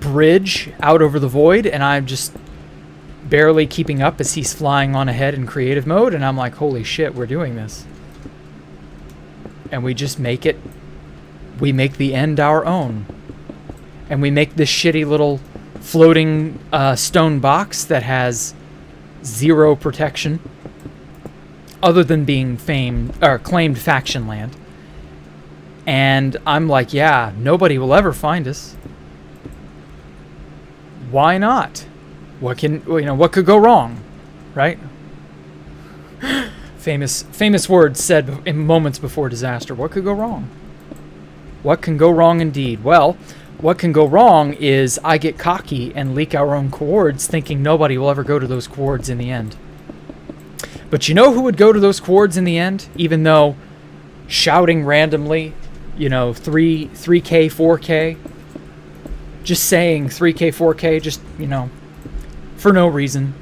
bridge out over the void, and I'm just barely keeping up as he's flying on ahead in creative mode, and I'm like, holy shit, we're doing this. And we just make the end our own. And we make this shitty little floating stone box that has 0 protection other than being claimed faction land. And I'm like, yeah, nobody will ever find us. Why not? What could go wrong, right? Famous words said in moments before disaster. What could go wrong? What can go wrong indeed? Well, what can go wrong is I get cocky and leak our own coords, thinking nobody will ever go to those coords in the end. But you know who would go to those coords in the end? Even though shouting randomly, 3K, 4K, just saying 3K, 4K, just, for no reason.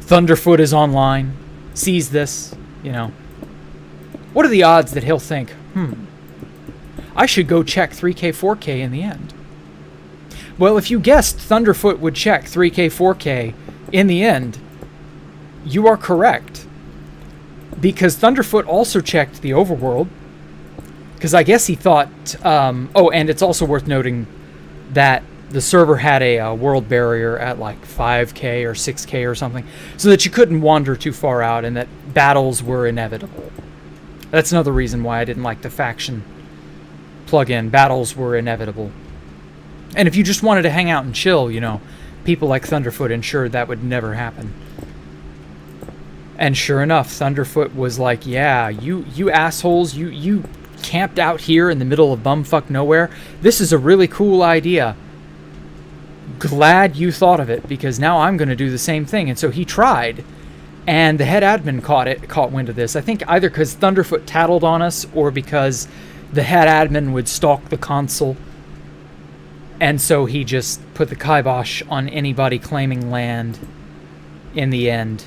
Thunderfoot is online, sees this, What are the odds that he'll think, I should go check 3K, 4K in the end. Well, if you guessed Thunderfoot would check 3K, 4K in the end, you are correct. Because Thunderfoot also checked the overworld. Because I guess he thought... oh, and it's also worth noting that the server had a world barrier at like 5K or 6K or something, so that you couldn't wander too far out and that battles were inevitable. That's another reason why I didn't like the faction plugin. Battles were inevitable. And if you just wanted to hang out and chill, you know, people like Thunderfoot ensured that would never happen. And sure enough, Thunderfoot was like, yeah, you assholes, you camped out here in the middle of bumfuck nowhere. This is a really cool idea. Glad you thought of it, because now I'm going to do the same thing. And so he tried, and the head admin caught wind of this. I think either because Thunderfoot tattled on us, or because the head admin would stalk the console. And so he just put the kibosh on anybody claiming land in the end.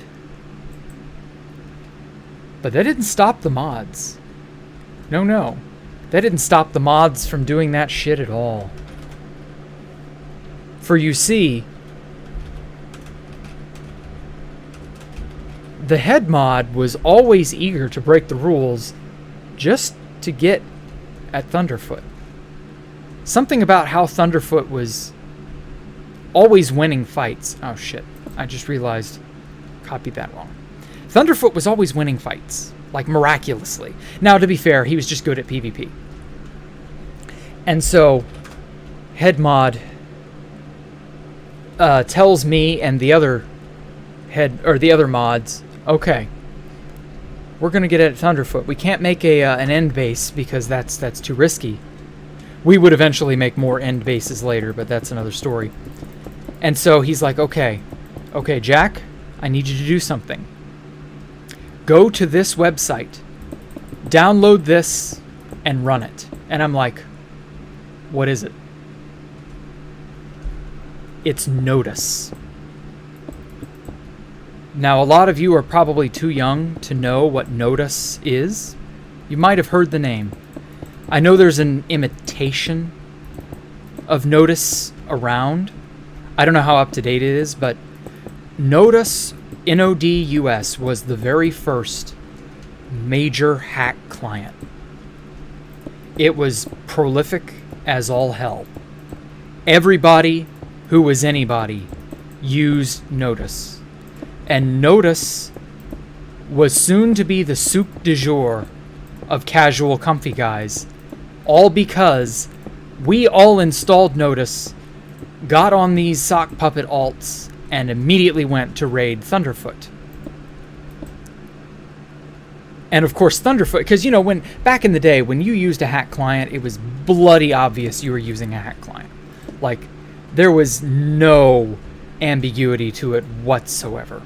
But that didn't stop the mods. No. That didn't stop the mods from doing that shit at all. For you see, the head mod was always eager to break the rules just to get at Thunderfoot. Something about how Thunderfoot was always winning fights. Oh shit, I just realized, copied that wrong. Thunderfoot was always winning fights, like miraculously. Now, to be fair, he was just good at PvP. And so, head mod tells me and the other mods, okay, we're gonna get at Thunderfoot. We can't make an end base because that's too risky. We would eventually make more end bases later, but that's another story. And so he's like, okay, Jack, I need you to do something. Go to this website, download this, and run it. And I'm like, what is it? It's Notice. Now, a lot of you are probably too young to know what Notice is. You might have heard the name. I know there's an imitation of Notice around. I don't know how up to date it is, but Notice, N-O-D-U-S, was the very first major hack client. It was prolific as all hell. Everybody who was anybody used Notice. And Notice was soon to be the soup du jour of casual comfy guys, all because we all installed Notice, got on these sock puppet alts, and immediately went to raid Thunderfoot. And of course Thunderfoot, because you know, when back in the day when you used a hack client, it was bloody obvious you were using a hack client. Like, there was no ambiguity to it whatsoever.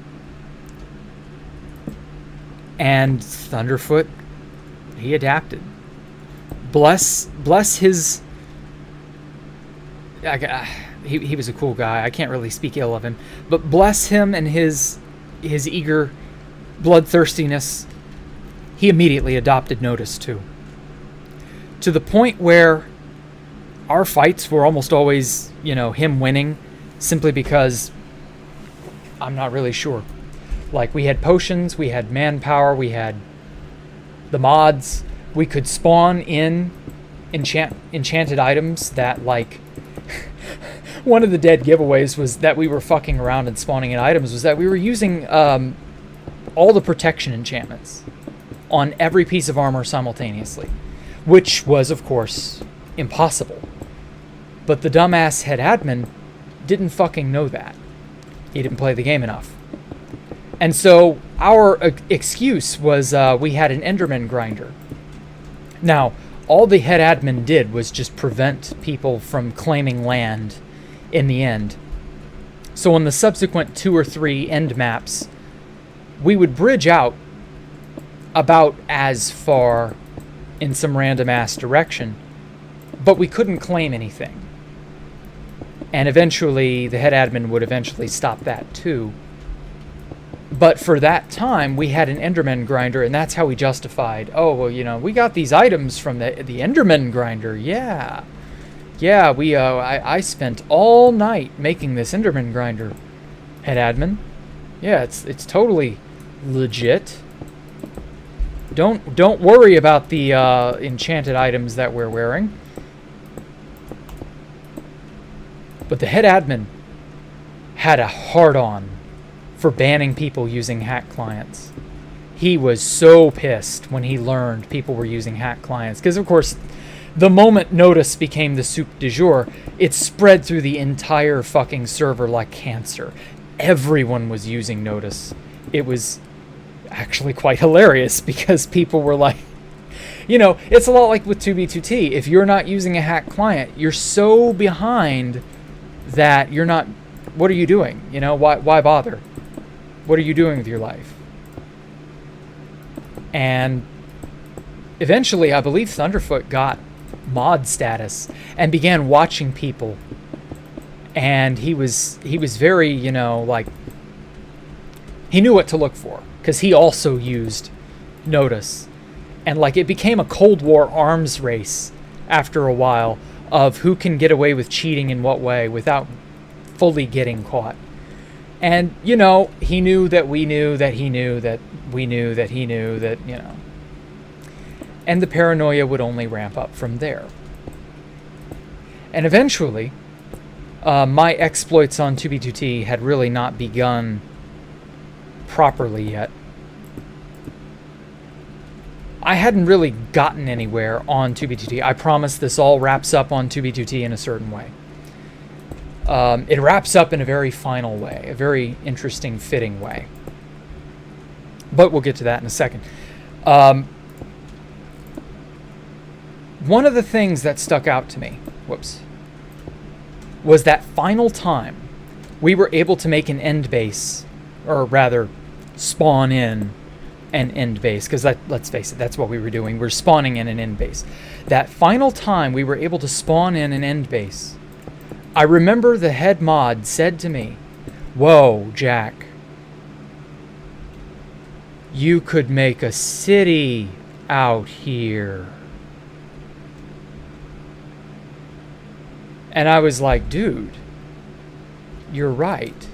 And Thunderfoot, he adapted. Bless his... He was a cool guy. I can't really speak ill of him. But bless him and his eager bloodthirstiness. He immediately adopted Notice too. To the point where our fights were almost always, you know, him winning, simply because I'm not really sure. Like, we had potions, we had manpower, we had the mods. We could spawn in enchanted items that, like, one of the dead giveaways was that we were fucking around and spawning in items was that we were using all the protection enchantments on every piece of armor simultaneously, which was, of course, impossible. But the dumbass head admin didn't fucking know that. He didn't play the game enough. And so our excuse was we had an Enderman grinder. Now, all the head admin did was just prevent people from claiming land in the end. So on the subsequent 2 or 3 end maps, we would bridge out about as far in some random ass direction, but we couldn't claim anything. And eventually, the head admin would eventually stop that too. But for that time, we had an Enderman grinder, and that's how we justified, oh, well, you know, we got these items from the Enderman grinder, yeah. Yeah, I spent all night making this Enderman grinder, head admin. Yeah, it's totally legit. Don't worry about the enchanted items that we're wearing. But the head admin had a hard-on for banning people using hack clients. He was so pissed when he learned people were using hack clients. Because, of course, the moment Notice became the soup du jour, it spread through the entire fucking server like cancer. Everyone was using Notice. It was actually quite hilarious because people were like, you know, it's a lot like with 2B2T. If you're not using a hack client, you're so behind that you're not... What are you doing? You know, why bother? What are you doing with your life? And eventually, I believe Thunderfoot got mod status and began watching people. And he was very, you know, like, he knew what to look for because he also used Notice. And like, it became a Cold War arms race after a while of who can get away with cheating in what way without fully getting caught. And, you know, he knew that we knew that he knew that we knew that he knew that, you know. And the paranoia would only ramp up from there. And eventually, my exploits on 2B2T had really not begun properly yet. I hadn't really gotten anywhere on 2B2T. I promise this all wraps up on 2B2T in a certain way. It wraps up in a very final way, a very interesting, fitting way. But we'll get to that in a second. One of the things that stuck out to me, was that final time we were able to make an end base, or rather, spawn in an end base, because let's face it, that's what we were doing. We're spawning in an end base. That final time we were able to spawn in an end base, I remember the head mod said to me, "Whoa, Jack, you could make a city out here." And I was like, dude, you're right.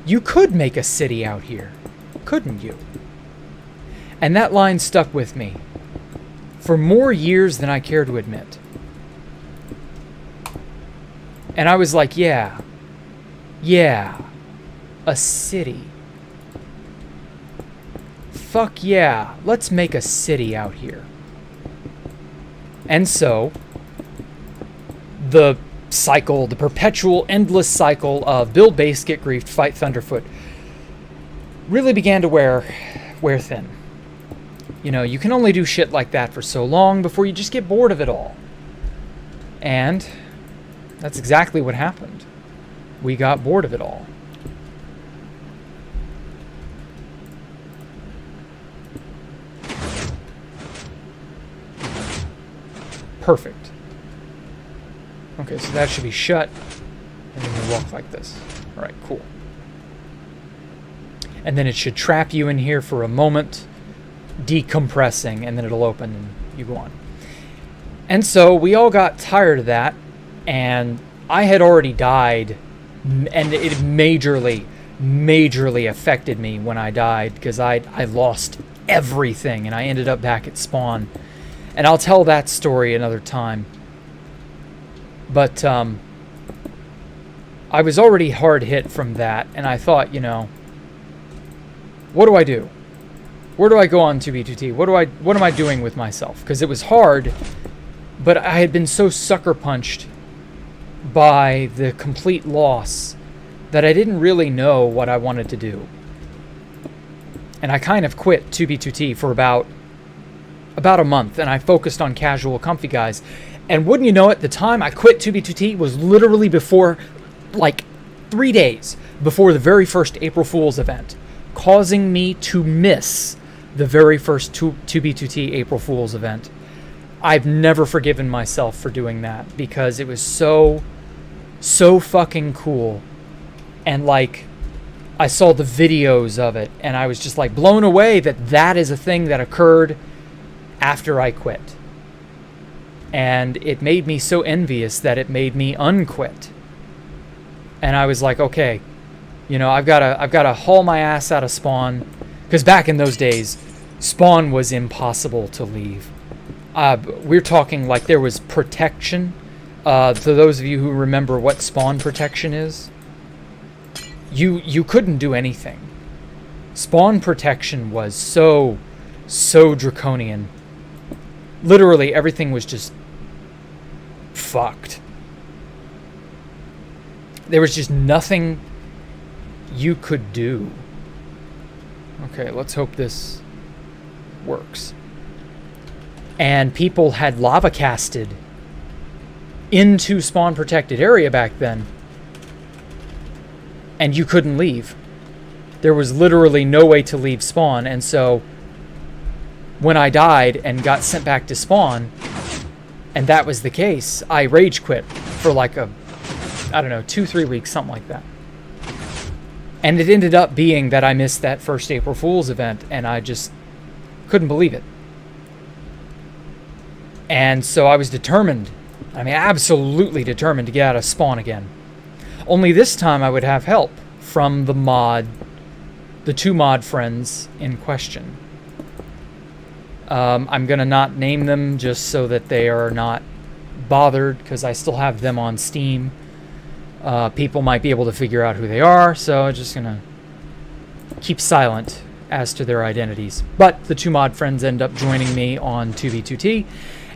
You could make a city out here, couldn't you? And that line stuck with me for more years than I care to admit. And I was like, yeah, a city. Fuck yeah, let's make a city out here. And so, the cycle, the perpetual, endless cycle of build base, get griefed, fight Thunderfoot, really began to wear thin. You know, you can only do shit like that for so long before you just get bored of it all. And that's exactly what happened. We got bored of it all. Perfect. Okay, so that should be shut. And then you walk like this. Alright, cool. And then it should trap you in here for a moment, decompressing, and then it'll open and you go on. And so we all got tired of that, and I had already died, and it majorly affected me when I died, because I lost everything, and I ended up back at spawn. And I'll tell that story another time. But I was already hard hit from that, and I thought, you know, what do I do? Where do I go on 2B2T? What am I doing with myself? Because it was hard, but I had been so sucker punched by the complete loss that I didn't really know what I wanted to do. And I kind of quit 2B2T for about a month, and I focused on casual, comfy guys. And wouldn't you know it, the time I quit 2B2T was literally before, like, 3 days before the very first April Fool's event, causing me to miss the very first 2B2T April Fool's event. I've never forgiven myself for doing that, because it was so fucking cool. And, like, I saw the videos of it, and I was just like blown away that that is a thing that occurred after I quit. And it made me so envious that it made me unquit. And I was like, okay, you know, I've got to haul my ass out of spawn, because back in those days, spawn was impossible to leave. We're talking like there was protection. To those of you who remember what spawn protection is, you couldn't do anything. Spawn protection was so draconian. Literally everything was just fucked. There was just nothing you could do. Okay, let's hope this works. And people had lava casted into spawn protected area back then, and you couldn't leave. There was literally no way to leave spawn. And so when I died and got sent back to spawn, and that was the case, I rage quit for like I don't know, 2-3 weeks, something like that. And it ended up being that I missed that first April Fool's event, and I just couldn't believe it. And so I was determined, I mean absolutely determined, to get out of spawn again. Only this time I would have help from the 2 mod friends in question. I'm going to not name them just so that they are not bothered, because I still have them on Steam. People might be able to figure out who they are, so I'm just going to keep silent as to their identities. But the 2 mod friends end up joining me on 2v2t,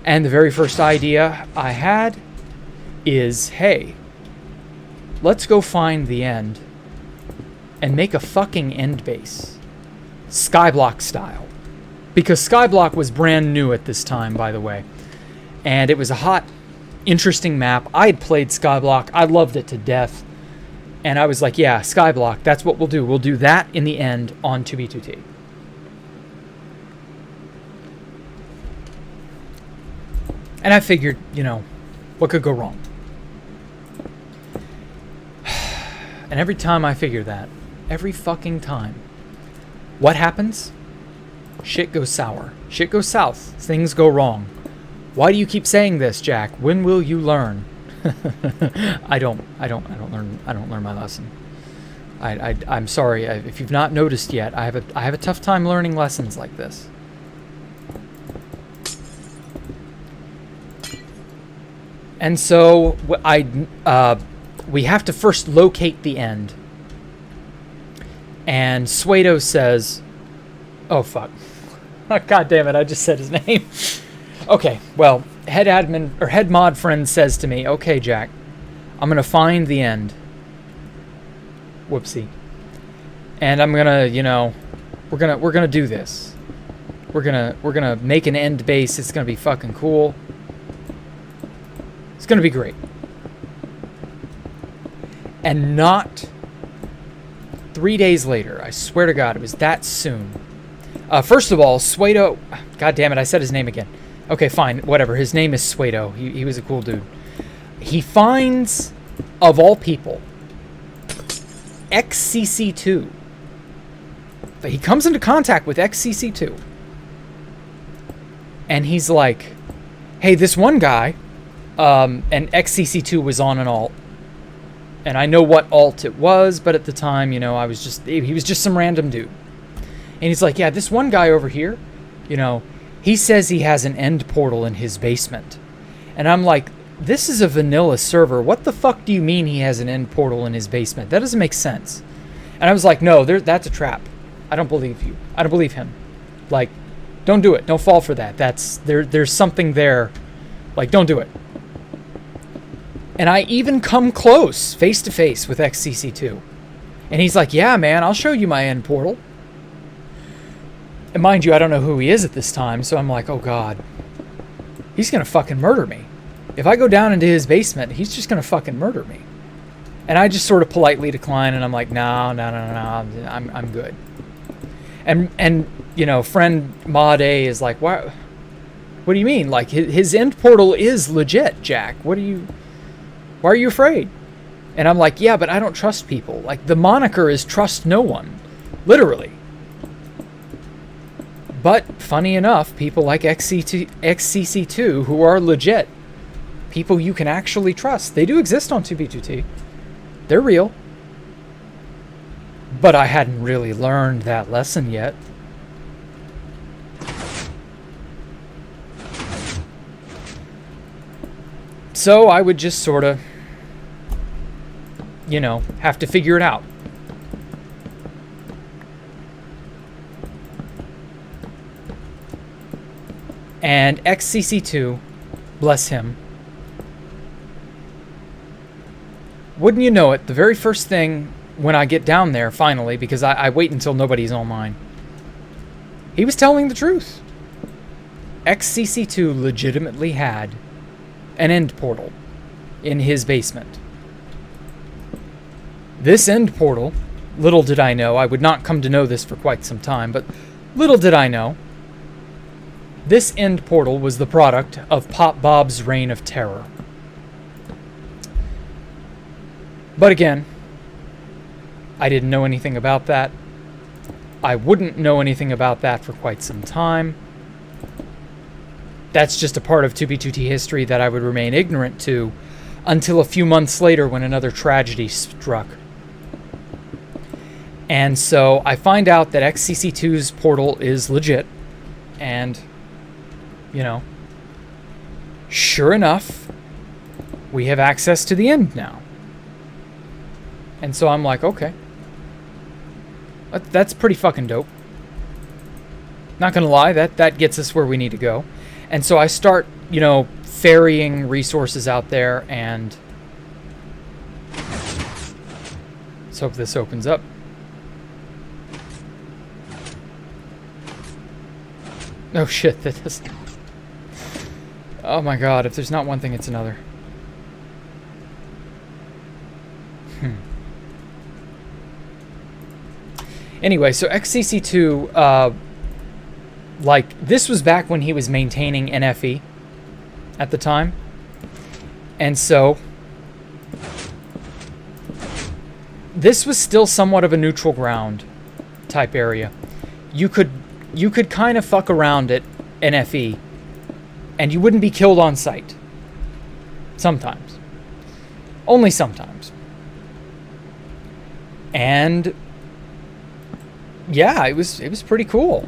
and the very first idea I had is, hey, let's go find the end and make a fucking end base. Skyblock style. Because Skyblock was brand new at this time, by the way. And it was a hot, interesting map. I had played Skyblock. I loved it to death. And I was like, yeah, Skyblock, that's what we'll do. We'll do that in the end on 2v2t. And I figured, you know, what could go wrong? And every time I figure that, every fucking time, what happens? Shit goes sour. Shit goes south. Things go wrong. Why do you keep saying this, Jack? When will you learn? I don't learn my lesson. I'm sorry if you've not noticed yet. I have a tough time learning lessons like this. And so we have to first locate the end. And Suedo says, oh fuck. God damn it, I just said his name. Okay, well, head mod friend says to me, okay, Jack, I'm gonna find the end. Whoopsie. And I'm gonna, you know, we're gonna do this. We're gonna make an end base. It's gonna be fucking cool. It's gonna be great. And not 3 days later, I swear to God, it was that soon. First of all, Suedo, God damn it, I said his name again. Okay, fine, whatever. His name is Suedo. He was a cool dude. He finds, of all people, XCC2. He comes into contact with XCC2. And he's like, hey, this one guy, and XCC2 was on an alt. And I know what alt it was, but at the time, you know, he was just some random dude. And he's like, yeah, this one guy over here, you know, he says he has an end portal in his basement. And I'm like, this is a vanilla server. What the fuck do you mean he has an end portal in his basement? That doesn't make sense. And I was like, no, that's a trap. I don't believe you. I don't believe him. Like, don't do it. Don't fall for that. There's something there. Like, don't do it. And I even come close, face to face with XCC2. And he's like, yeah, man, I'll show you my end portal. And mind you, I don't know who he is at this time, so I'm like, oh God. He's gonna fucking murder me. If I go down into his basement, he's just gonna fucking murder me. And I just sort of politely decline, and I'm like, no, I'm good. And you know, friend Mod A is like, why? What do you mean? Like, his end portal is legit, Jack. Why are you afraid? And I'm like, yeah, but I don't trust people. Like, the moniker is trust no one. Literally. But, funny enough, people like XCC2 who are legit, people you can actually trust, they do exist on 2B2T. They're real. But I hadn't really learned that lesson yet. So I would just sort of, you know, have to figure it out. And XCC2, bless him, wouldn't you know it, the very first thing when I get down there, finally, because I wait until nobody's online, he was telling the truth. XCC2 legitimately had an end portal in his basement. This end portal, little did I know, I would not come to know this for quite some time, but little did I know, this end portal was the product of PopBob's reign of terror. But again, I didn't know anything about that. I wouldn't know anything about that for quite some time. That's just a part of 2B2T history that I would remain ignorant to until a few months later when another tragedy struck. And so I find out that XCC2's portal is legit, and, you know, sure enough, we have access to the end now. And so I'm like, okay, that's pretty fucking dope. Not gonna lie, that gets us where we need to go. And so I start, you know, ferrying resources out there, and let's hope this opens up. Oh shit, that does. Oh my god, if there's not one thing, it's another. Anyway, so XCC2, like, this was back when he was maintaining NFE at the time. And so this was still somewhat of a neutral ground type area. You could kind of fuck around at NFE and you wouldn't be killed on sight. Sometimes. Only sometimes. And yeah, it was pretty cool.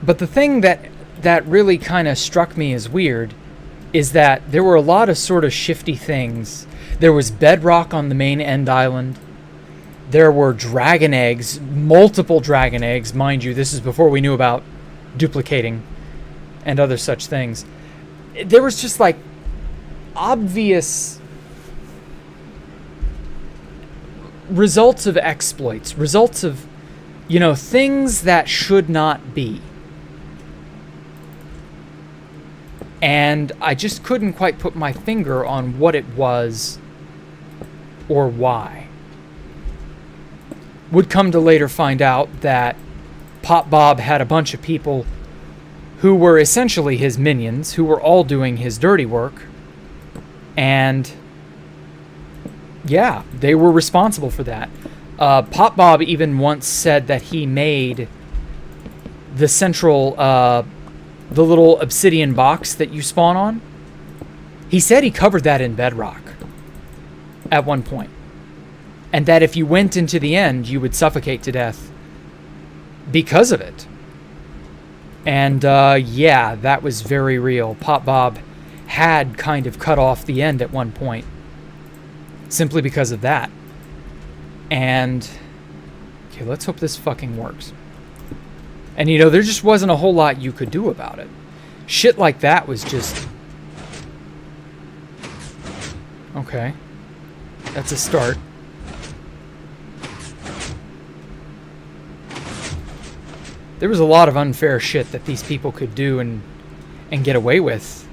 But the thing that really kind of struck me as weird is that there were a lot of sort of shifty things. There was bedrock on the main end island. There were dragon eggs, multiple dragon eggs. Mind you, this is before we knew about duplicating and other such things. There was just like obvious results of exploits, results of, you know, things that should not be. And I just couldn't quite put my finger on what it was or why. Would come to later find out that PopBob had a bunch of people who were essentially his minions, who were all doing his dirty work. And yeah, they were responsible for that. PopBob even once said that he made the central, the little obsidian box that you spawn on. He said he covered that in bedrock at one point. And that if you went into the end, you would suffocate to death because of it. And yeah, that was very real. PopBob had kind of cut off the end at one point, simply because of that. And okay, let's hope this fucking works. And you know, there just wasn't a whole lot you could do about it. Shit like that was just... Okay. That's a start. There was a lot of unfair shit that these people could do and get away with.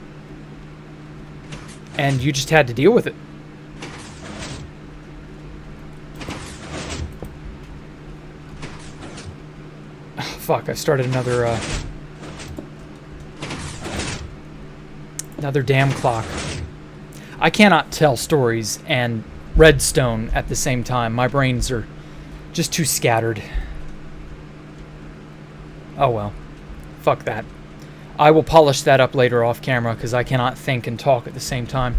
And you just had to deal with it. Oh, fuck, I started another, Another damn clock. I cannot tell stories and Redstone at the same time. My brains are just too scattered. Oh well. Fuck that. I will polish that up later off camera because I cannot think and talk at the same time.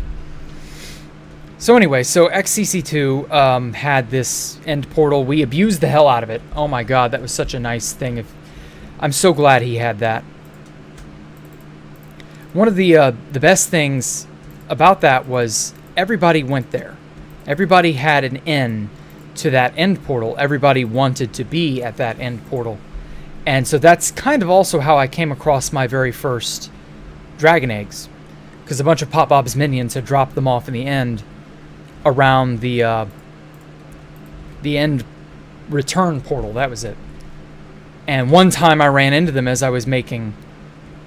So anyway, so XCC2 had this end portal. We abused the hell out of it. Oh my god, that was such a nice thing. I'm so glad he had that. One of the best things about that was everybody went there. Everybody had an in to that end portal. Everybody wanted to be at that end portal. And so that's kind of also how I came across my very first dragon eggs. Because a bunch of PopBob's minions had dropped them off in the end around the end return portal. That was it. And one time I ran into them as I was making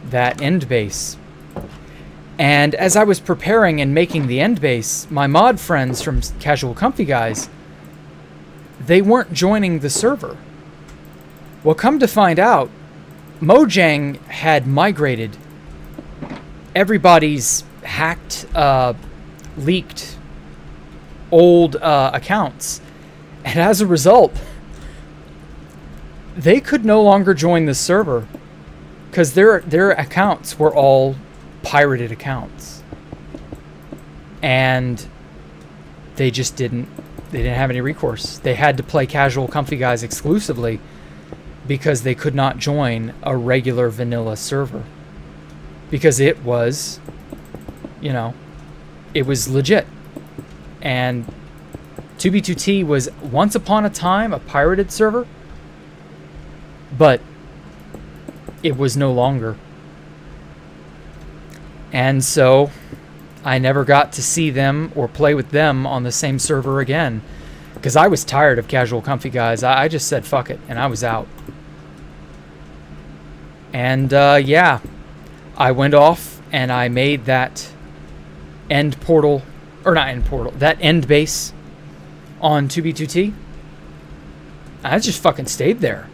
that end base. And as I was preparing and making the end base, my mod friends from Casual Comfy Guys, they weren't joining the server. Well, come to find out, Mojang had migrated everybody's hacked, leaked old accounts. And as a result, they could no longer join the server because their accounts were all pirated accounts. And they just didn't have any recourse. They had to play Casual Comfy Guys exclusively because they could not join a regular vanilla server. Because it was, you know, it was legit. And 2B2T was once upon a time a pirated server, but it was no longer. And so I never got to see them or play with them on the same server again because I was tired of Casual Comfy Guys. I just said fuck it and I was out. And yeah, I went off and I made that end portal, or not end portal, that end base on 2B2T. I just fucking stayed there.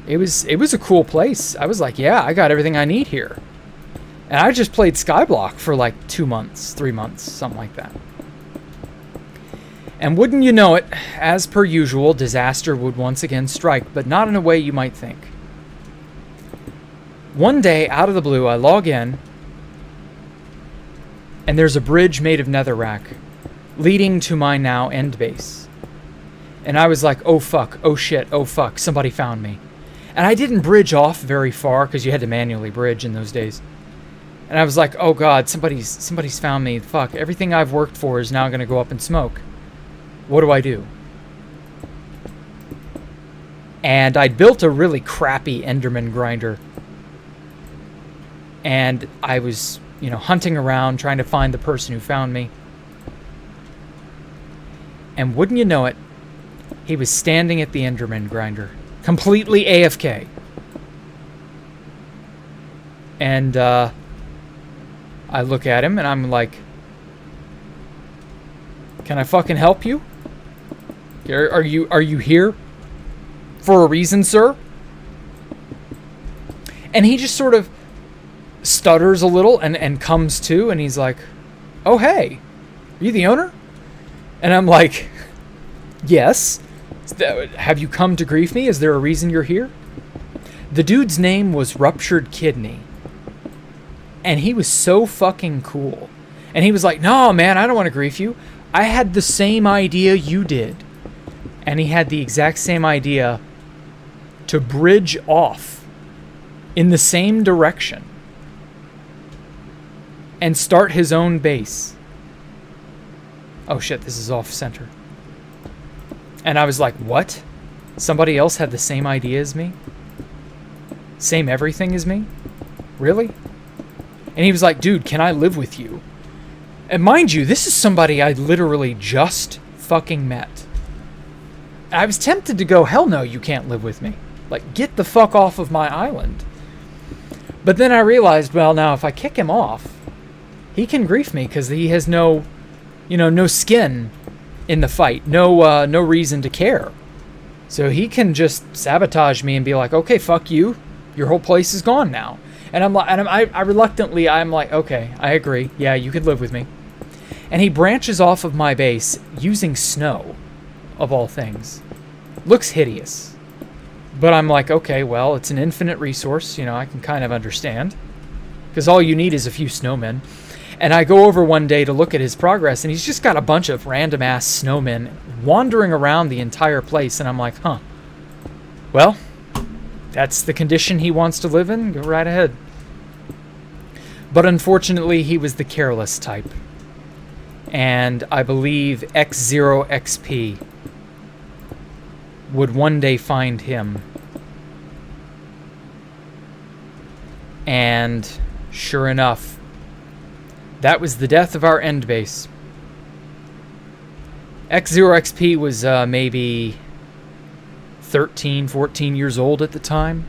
It was a cool place. I was like, yeah, I got everything I need here. And I just played Skyblock for like 2 months, 3 months, something like that. And wouldn't you know it, as per usual, disaster would once again strike, but not in a way you might think. One day, out of the blue, I log in, and there's a bridge made of netherrack leading to my now end base. And I was like, oh fuck, oh shit, oh fuck, somebody found me. And I didn't bridge off very far, because you had to manually bridge in those days. And I was like, oh god, somebody's found me. Fuck, everything I've worked for is now going to go up in smoke. What do I do? And I'd built a really crappy Enderman grinder. And I was, you know, hunting around trying to find the person who found me. And wouldn't you know it, he was standing at the Enderman grinder, completely AFK. And I look at him and I'm like, can I fucking help you? Are you here for a reason, sir? And he just sort of stutters a little and comes to, and he's like, oh hey, are you the owner? And I'm like, yes. Have you come to grief me? Is there a reason you're here? The dude's name was Ruptured Kidney, and he was so fucking cool. And he was like, no man, I don't want to grief you, I had the same idea you did. And he had the exact same idea to bridge off in the same direction and start his own base. Oh shit, this is off center. And I was like, what? Somebody else had the same idea as me? Same everything as me? Really? And he was like, dude, can I live with you? And mind you, this is somebody I literally just fucking met. I was tempted to go, hell no, you can't live with me. Like, get the fuck off of my island. But then I realized, well, now if I kick him off, he can grief me because he has no, you know, no skin in the fight. No reason to care. So he can just sabotage me and be like, okay, fuck you. Your whole place is gone now. And I reluctantly, I'm like, okay, I agree. Yeah, you could live with me. And he branches off of my base using snow, of all things. Looks hideous. But I'm like, okay, well, it's an infinite resource. You know, I can kind of understand. Because all you need is a few snowmen. And I go over one day to look at his progress, and he's just got a bunch of random-ass snowmen wandering around the entire place. And I'm like, huh. Well, that's the condition he wants to live in. Go right ahead. But unfortunately, he was the careless type. And I believe XXXVII would one day find him. And sure enough, that was the death of our end base. XXXVII was maybe 13, 14 years old at the time.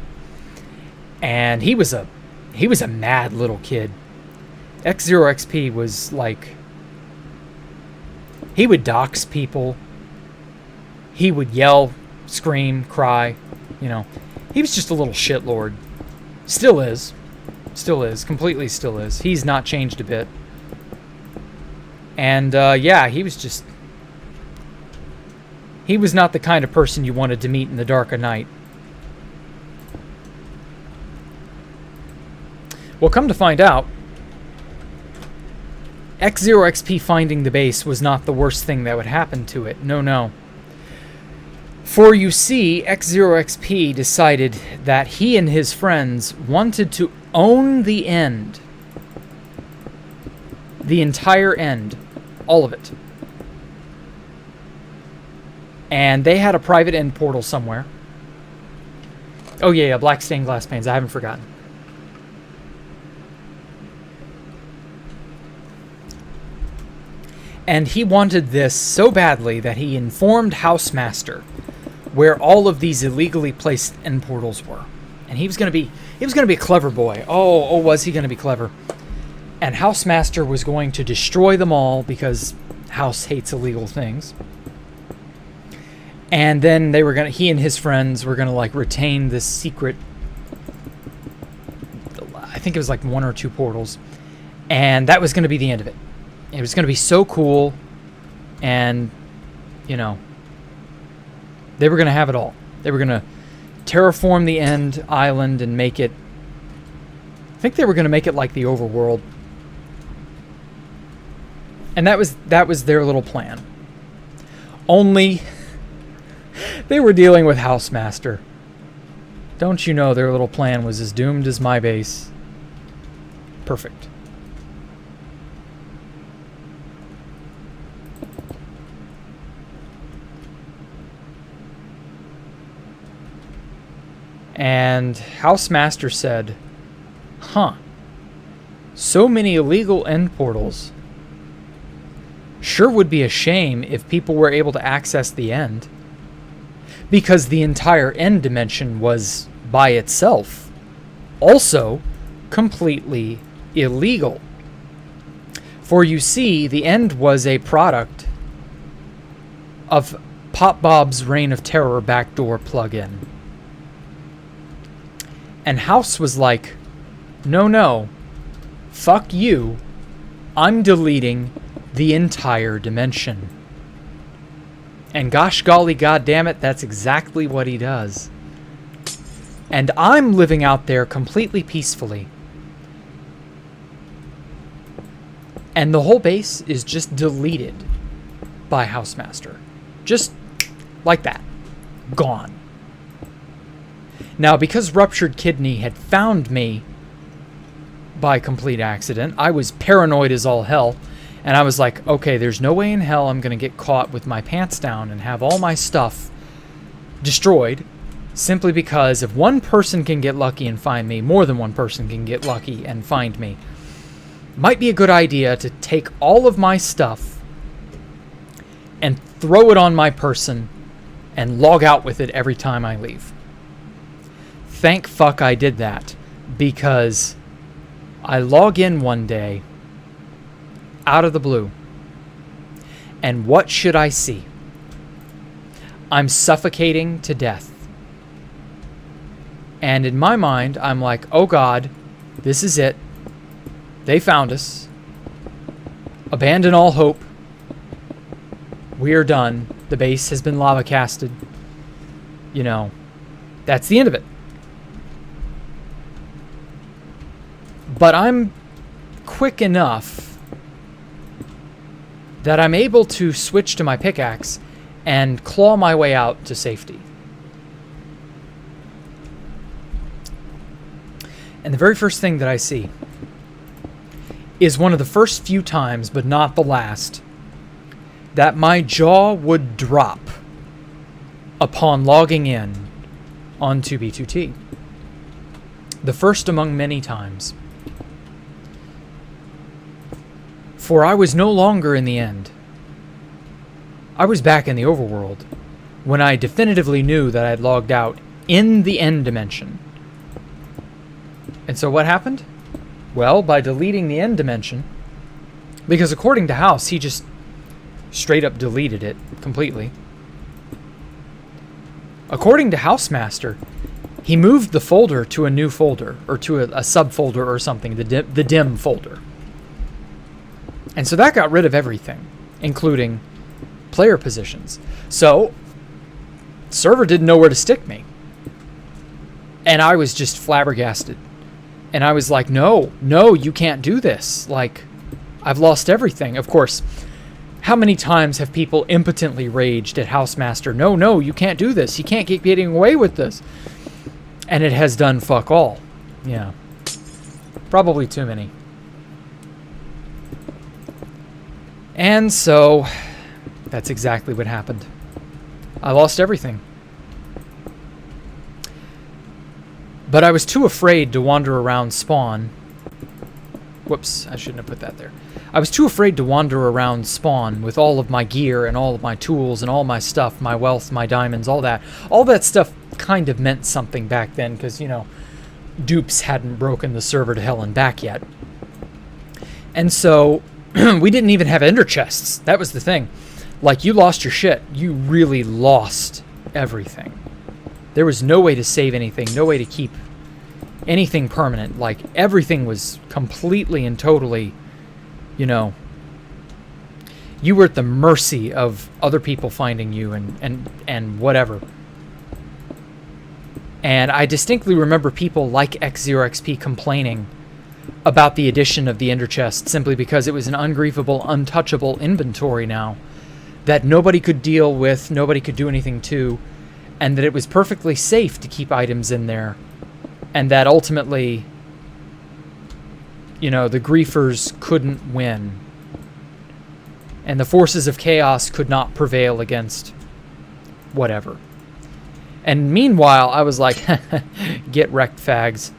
And he was a mad little kid. XXXVII was like, he would dox people. He would yell, scream, cry. You know, he was just a little shitlord. Still is. Still is. Completely still is. He's not changed a bit. And, yeah, he was not the kind of person you wanted to meet in the dark of night. Well, come to find out, XXXVII finding the base was not the worst thing that would happen to it. No, no. For you see, XXXVII decided that he and his friends wanted to own the end. The entire end. All of it. And they had a private end portal somewhere. Oh yeah, black stained glass panes. I haven't forgotten. And he wanted this so badly that he informed Housemaster where all of these illegally placed end portals were. And he was gonna be a clever boy. Oh, was he gonna be clever? And Housemaster was going to destroy them all because House hates illegal things. And then he and his friends were gonna like retain this secret, I think it was like 1 or 2 portals. And that was gonna be the end of it. It was gonna be so cool, and, you know, they were gonna have it all. They were gonna terraform the end island and make it, I think they were gonna make it like the overworld. And that was their little plan. Only they were dealing with Housemaster. Don't you know their little plan was as doomed as my base? Perfect. And Housemaster said, huh, so many illegal end portals. Sure would be a shame if people were able to access the end. Because the entire end dimension was, by itself, also completely illegal. For you see, the end was a product of PopBob's Reign of Terror backdoor plugin. And House was like, no, fuck you, I'm deleting the entire dimension. And gosh golly goddammit, that's exactly what he does. And I'm living out there completely peacefully. And the whole base is just deleted by Housemaster. Just like that. Gone. Now, because Ruptured Kidney had found me by complete accident, I was paranoid as all hell. And I was like, okay, there's no way in hell I'm going to get caught with my pants down and have all my stuff destroyed. Simply because if one person can get lucky and find me, more than one person can get lucky and find me. Might be a good idea to take all of my stuff and throw it on my person and log out with it every time I leave. Thank fuck I did that, because I log in one day out of the blue, and what should I see? I'm suffocating to death. And in my mind, I'm like, oh God, This is it. They found us. Abandon all hope. We are done. The base has been lava casted. You know, that's the end of it. But I'm quick enough that I'm able to switch to my pickaxe and claw my way out to safety. And the very first thing that I see is one of the first few times, but not the last, that my jaw would drop upon logging in on 2B2T. The first among many times. For I was no longer in the end. I was back in the overworld when I definitively knew that I'd logged out in the end dimension. And so what happened? Well, by deleting the end dimension, because according to House, he just straight up deleted it completely. According to Housemaster, he moved the folder to a new folder, or to a subfolder or something, the dim folder. And so that got rid of everything, including player positions. So, the server didn't know where to stick me. And I was just flabbergasted. And I was like, no, you can't do this. Like, I've lost everything. Of course, how many times have people impotently raged at Housemaster? No, you can't do this. You can't keep getting away with this. And it has done fuck all. Yeah. Probably too many. And so, that's exactly what happened. I lost everything. But I was too afraid to wander around spawn. Whoops, I shouldn't have put that there. I was too afraid to wander around spawn with all of my gear and all of my tools and all my stuff, my wealth, my diamonds, all that. All that stuff kind of meant something back then because, you know, dupes hadn't broken the server to hell and back yet. And so, we didn't even have ender chests. That was the thing. Like, you lost your shit. You really lost everything. There was no way to save anything, no way to keep anything permanent. Like, everything was completely and totally, you know, you were at the mercy of other people finding you and whatever. And I distinctly remember people like X0XP complaining about the addition of the ender chest simply because it was an ungriefable, untouchable inventory now that nobody could deal with, nobody could do anything to, and that it was perfectly safe to keep items in there, and that ultimately, you know, the griefers couldn't win, and the forces of chaos could not prevail against whatever. And meanwhile, I was like, get wrecked, fags.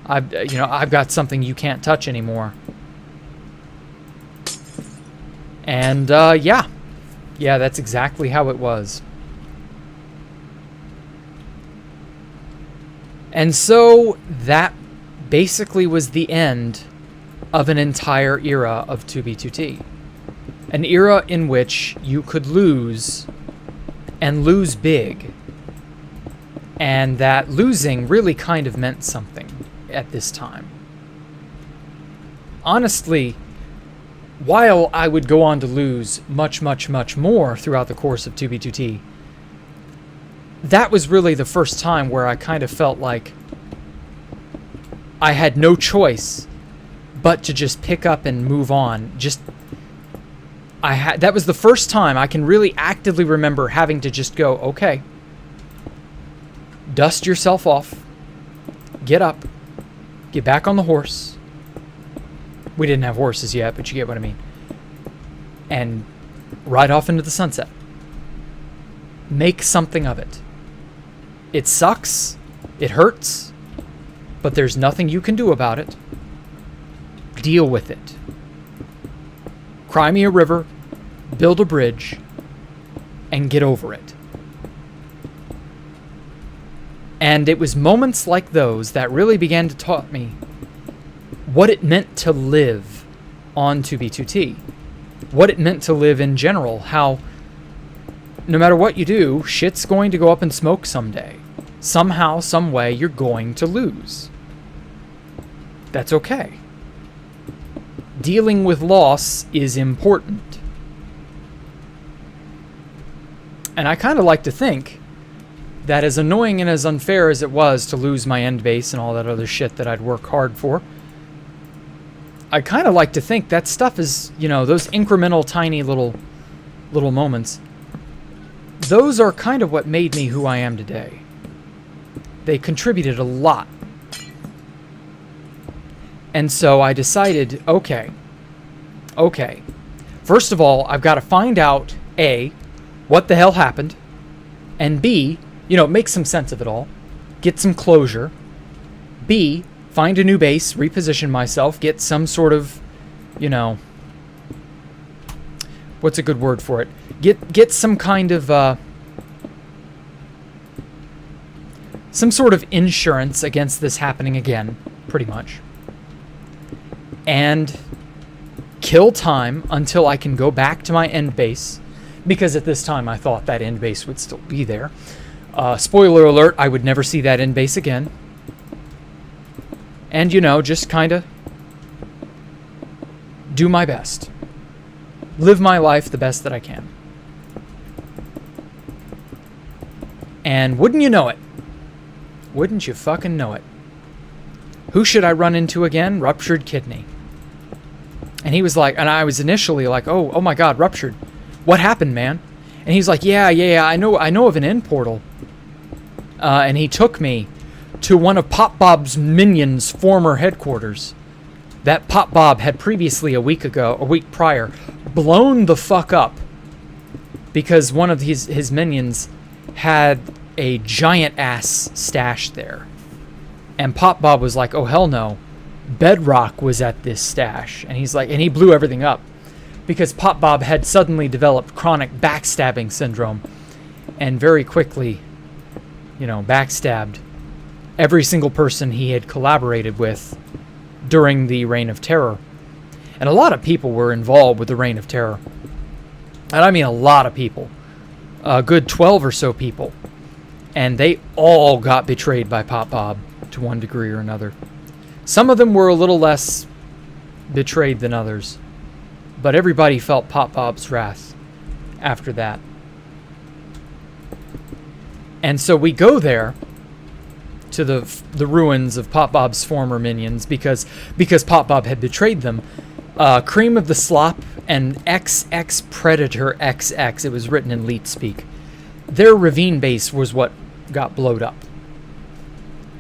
I've got something you can't touch anymore. And yeah, that's exactly how it was. And so that basically was the end of an entire era of 2B2T. An era in which you could lose, and lose big. And that losing really kind of meant something at this time. Honestly, while I would go on to lose much, much, much more throughout the course of 2B2T, that was really the first time where I kind of felt like I had no choice but to just pick up and move on. That was the first time I can really actively remember having to just go, okay, dust yourself off, get up, get back on the horse. We didn't have horses yet, but you get what I mean. And ride off into the sunset. Make something of it. It sucks. It hurts. But there's nothing you can do about it. Deal with it. Cry me a river, build a bridge, and get over it. And it was moments like those that really began to taught me what it meant to live on 2B2T. What it meant to live in general. How no matter what you do, shit's going to go up in smoke someday. Somehow, some way, you're going to lose. That's okay. Dealing with loss is important. And I kind of like to think that, as annoying and as unfair as it was to lose my end base and all that other shit that I'd work hard for, I kind of like to think that stuff is, you know, those incremental tiny little moments, those are kind of what made me who I am today. They contributed a lot. And so I decided, okay. First of all, I've got to find out, A, what the hell happened, and B, you know, make some sense of it all, get some closure, B, find a new base, reposition myself, get some sort of, you know, what's a good word for it? Get some kind of, some sort of insurance against this happening again, pretty much. And kill time until I can go back to my end base, because at this time I thought that end base would still be there. Spoiler alert, I would never see that end base again. And, you know, just kind of do my best. Live my life the best that I can. And wouldn't you know it? Wouldn't you fucking know it? Who should I run into again? Ruptured Kidney. And he was like, and I was initially like, oh my God, Ruptured. What happened, man? And he's like, yeah, I know of an end portal. And he took me to one of PopBob's minions' former headquarters. That PopBob had previously, a week prior, blown the fuck up because one of his minions had a giant ass stash there. And PopBob was like, oh hell no, Bedrock was at this stash. And he's like, and he blew everything up because PopBob had suddenly developed chronic backstabbing syndrome and very quickly, you know, backstabbed every single person he had collaborated with during the Reign of Terror. And a lot of people were involved with the Reign of Terror. And I mean a lot of people. A good 12 or so people. And they all got betrayed by PopBob to one degree or another. Some of them were a little less betrayed than others. But everybody felt PopBob's wrath after that. And so we go there to the ruins of PopBob's former minions because PopBob had betrayed them. Cream of the Slop and XX Predator XX, it was written in Leet speak. Their ravine base was what got blowed up.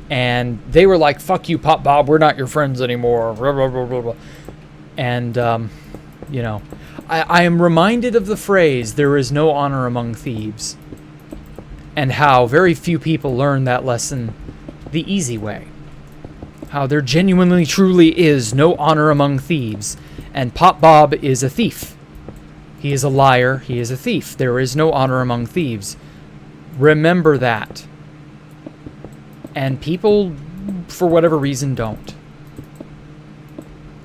And they were like, fuck you, PopBob, we're not your friends anymore. Blah, blah, blah, blah, blah. And, you know, I am reminded of the phrase, there is no honor among thieves. And how very few people learn that lesson the easy way. How there genuinely, truly is no honor among thieves. And PopBob is a thief. He is a liar. He is a thief. There is no honor among thieves. Remember that. And people, for whatever reason, don't.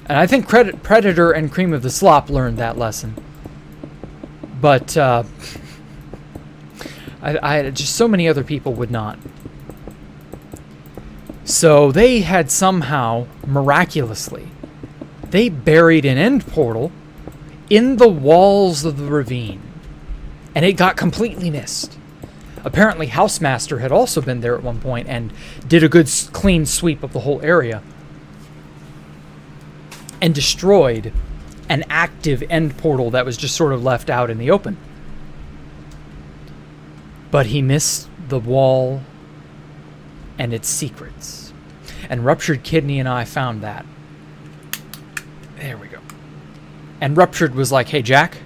And I think Predator and Cream of the Slop learned that lesson. But, I just so many other people would not. So they had somehow, miraculously, they buried an end portal in the walls of the ravine. And it got completely missed. Apparently Housemaster had also been there at one point and did a good clean sweep of the whole area. And destroyed an active end portal that was just sort of left out in the open. But he missed the wall and its secrets. And Ruptured Kidney and I found that. There we go. And Ruptured was like, hey, Jack,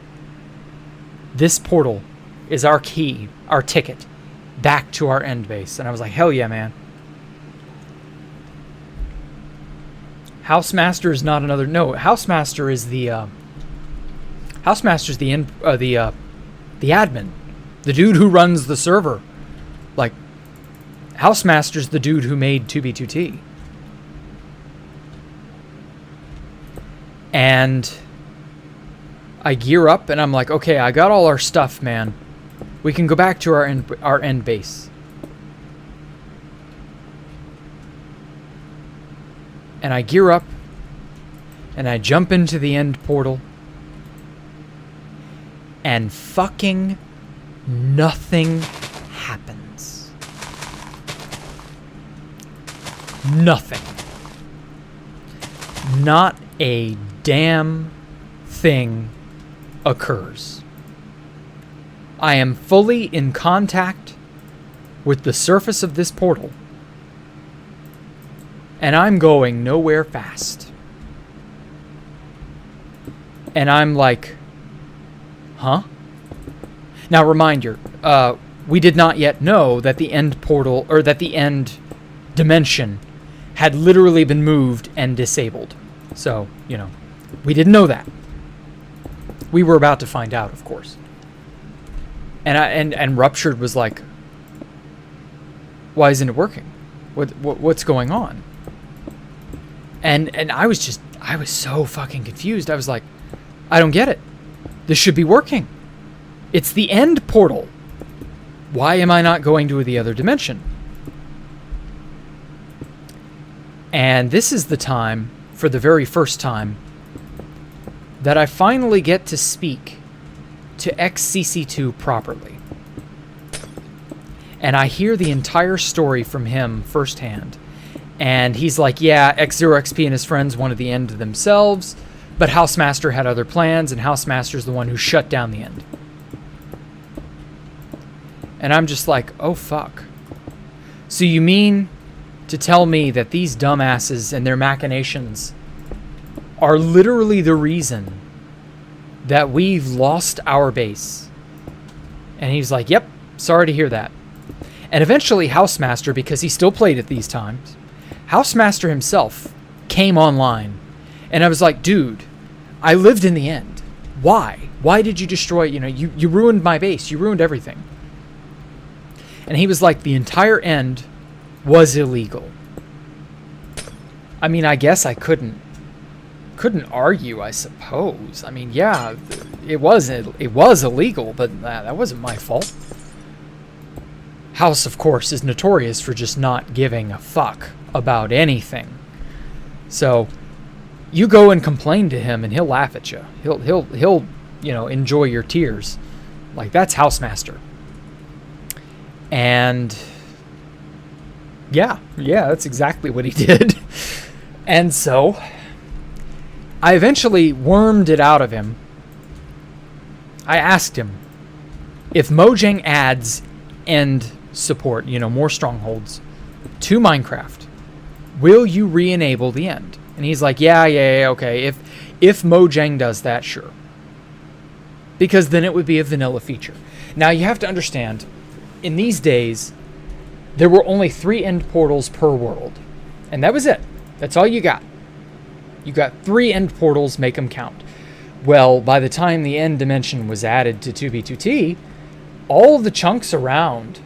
this portal is our key, our ticket, back to our end base. And I was like, hell yeah, man. Housemaster is not another... No, Housemaster is the... Housemaster's the admin. The dude who runs the server. Like, Housemaster's the dude who made 2B2T. And I gear up and I'm like, okay, I got all our stuff, man. We can go back to our end base. and I gear up, and I jump into the end portal, and fucking nothing happens. Nothing. Not a damn thing occurs. I am fully in contact with the surface of this portal, and I'm going nowhere fast. And I'm like, huh? Now, reminder, we did not yet know that the end portal, or that the end dimension, had literally been moved and disabled. So, you know, we didn't know that. We were about to find out, of course. And Ruptured was like, why isn't it working? What's going on? And I was so fucking confused. I was like, I don't get it. This should be working. It's the end portal. Why am I not going to the other dimension? And this is the time, for the very first time, that I finally get to speak to XXXVII properly. And I hear the entire story from him firsthand. And he's like, yeah, X0XP and his friends wanted the end themselves, but Housemaster had other plans, and Housemaster's the one who shut down the end. And I'm just like, oh fuck. So you mean to tell me that these dumbasses and their machinations are literally the reason that we've lost our base? And he's like, yep, sorry to hear that. And eventually Housemaster, because he still played at these times, Housemaster himself came online. And I was like, dude, I lived in the end. Why? Why did you destroy, you ruined my base. You ruined everything. And he was like, the entire end was illegal. I mean, I guess I couldn't argue, I suppose. I mean, yeah, it was illegal, but that wasn't my fault. House, of course, is notorious for just not giving a fuck about anything. So you go and complain to him and he'll laugh at you. He'll enjoy your tears. Like, that's Housemaster. And yeah, that's exactly what he did. And so I eventually wormed it out of him. I asked him if Mojang adds end support, more strongholds to Minecraft, will you re-enable the end? And he's like, yeah, okay. If Mojang does that, sure. Because then it would be a vanilla feature. Now you have to understand, in these days, there were only 3 end portals per world. And that was it. That's all you got. You got 3 end portals, make them count. Well, by the time the end dimension was added to 2B2T, all of the chunks around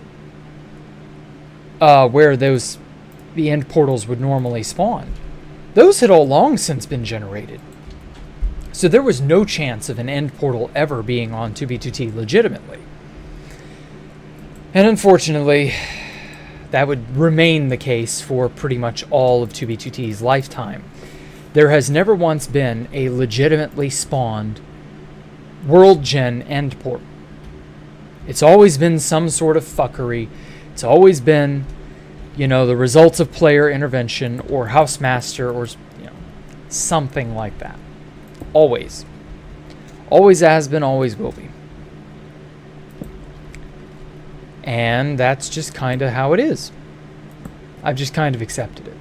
where the end portals would normally spawn, those had all long since been generated. So there was no chance of an end portal ever being on 2B2T legitimately. And unfortunately, that would remain the case for pretty much all of 2B2T's lifetime. There has never once been a legitimately spawned world gen end portal. It's always been some sort of fuckery. It's always been, the results of player intervention or Housemaster or, something like that. Always. Always has been, always will be. And that's just kind of how it is. I've just kind of accepted it.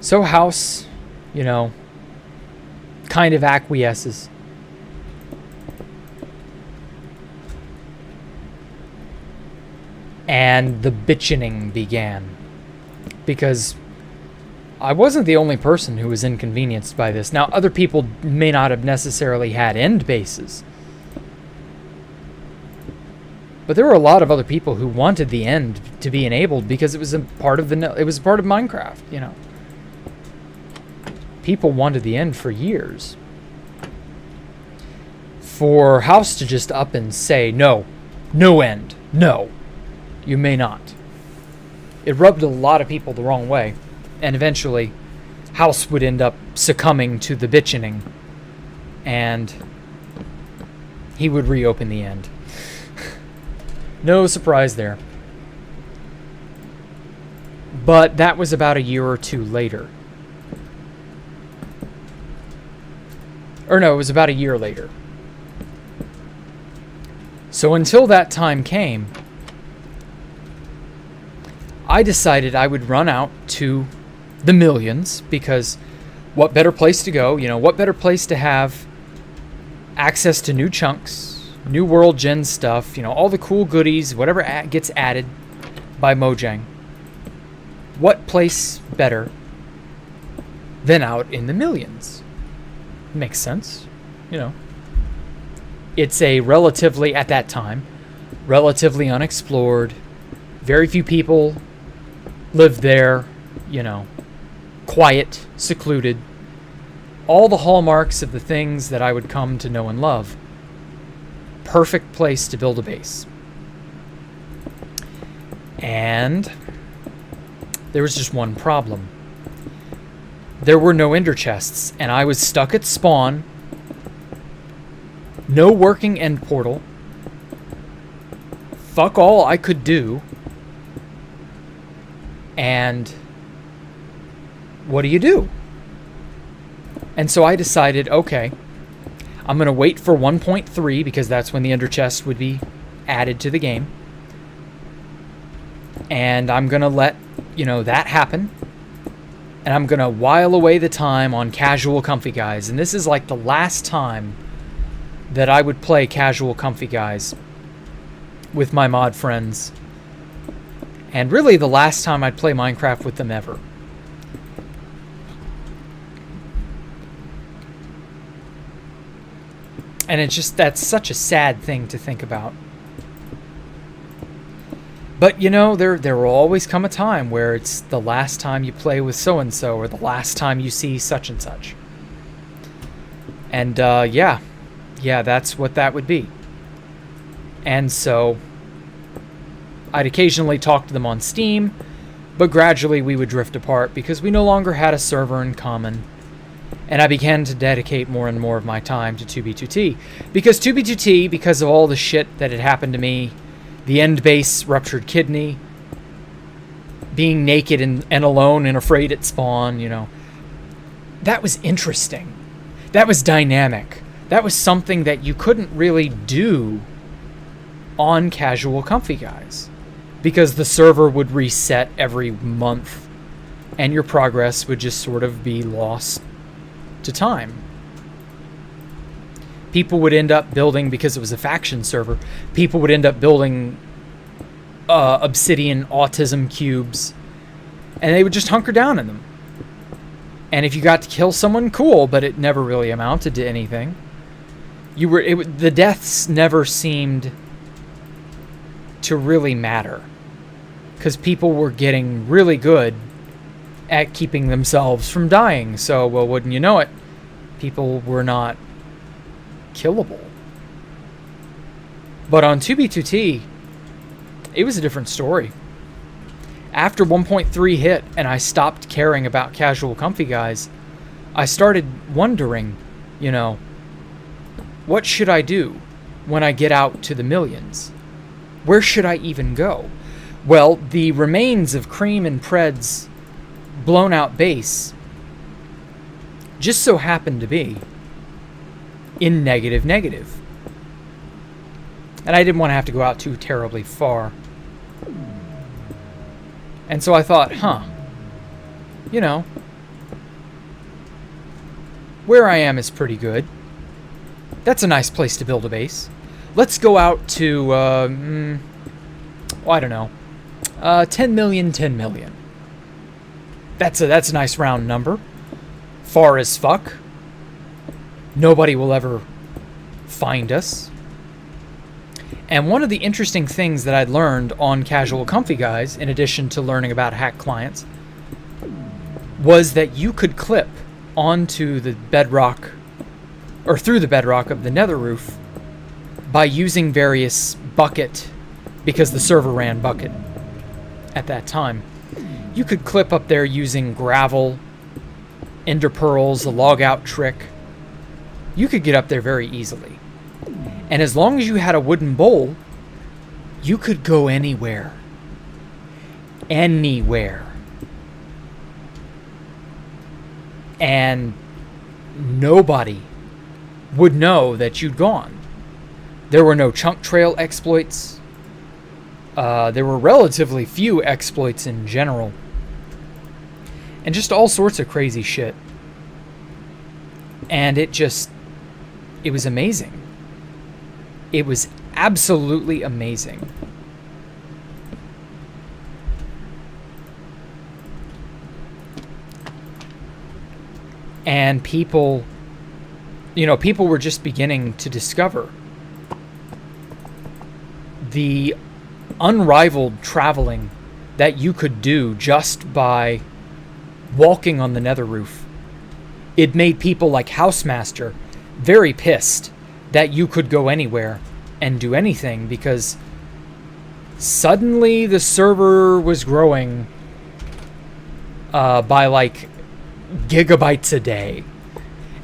So House, kind of acquiesces. And the bitching began. Because I wasn't the only person who was inconvenienced by this. Now, other people may not have necessarily had end bases. But there were a lot of other people who wanted the end to be enabled because it was a part of Minecraft, People wanted the end for years. For House to just up and say, no, No end. No. You may not. It rubbed a lot of people the wrong way, and eventually House would end up succumbing to the bitching, and he would reopen the end. No surprise there. But that was about a year or two later. Or no, it was about a year later. So until that time came, I decided I would run out to the millions, because what better place to go? You know, what better place to have access to new chunks, new world gen stuff, you know, all the cool goodies, whatever gets added by Mojang. What place better than out in the millions? Makes sense, you know. It's a relatively, at that time, relatively unexplored. Very few people lived there, you know. Quiet, secluded. All the hallmarks of the things that I would come to know and love. Perfect place to build a base. And there was just one problem. There were no ender chests, and I was stuck at spawn. No working end portal. Fuck all I could do. And what do you do? And so I decided, okay, I'm going to wait for 1.3, because that's when the ender chest would be added to the game. And I'm going to let, you know, that happen. And I'm going to while away the time on casual comfy guys. And this is like the last time that I would play casual comfy guys with my mod friends. And really the last time I'd play Minecraft with them ever. And it's just, that's such a sad thing to think about. But, you know, there will always come a time where it's the last time you play with so-and-so, or the last time you see such and such. And, yeah, that's what that would be. And so I'd occasionally talk to them on Steam, but gradually we would drift apart because we no longer had a server in common. And I began to dedicate more and more of my time to 2B2T. Because 2B2T, because of all the shit that had happened to me, the end base ruptured kidney, being naked and alone and afraid at spawn, you know, that was interesting. That was dynamic. That was something that you couldn't really do on casual comfy guys, because the server would reset every month and your progress would just sort of be lost to time. People would end up building, because it was a faction server, people would end up building obsidian autism cubes, and they would just hunker down in them. And if you got to kill someone, cool, but it never really amounted to anything. The deaths never seemed to really matter, because people were getting really good at keeping themselves from dying. So, well, wouldn't you know it, people were not killable. But on 2B2T, it was a different story. After 1.3 hit and I stopped caring about casual comfy guys, I started wondering, you know, what should I do when I get out to the millions? Where should I even go? Well, the remains of Cream and Pred's blown out base just so happened to be in negative. And I didn't want to have to go out too terribly far. And so I thought, you know, where I am is pretty good. That's a nice place to build a base. Let's go out to, well, I don't know, 10 million. That's a nice round number. Far as fuck. Nobody will ever find us. And one of the interesting things that I'd learned on Casual Comfy Guys, in addition to learning about hack clients, was that you could clip onto the bedrock, or through the bedrock of the nether roof, by using various bucket, because the server ran bucket at that time, you could clip up there using gravel, ender pearls, the log out trick. You could get up there very easily. And as long as you had a wooden bowl, you could go anywhere. Anywhere. And nobody would know that you'd gone. There were no chunk trail exploits. There were relatively few exploits in general. And just all sorts of crazy shit. And it was amazing. It was absolutely amazing. And people were just beginning to discover the unrivaled traveling that you could do just by walking on the nether roof. It made people like Housemaster very pissed that you could go anywhere and do anything, because suddenly the server was growing by like gigabytes a day.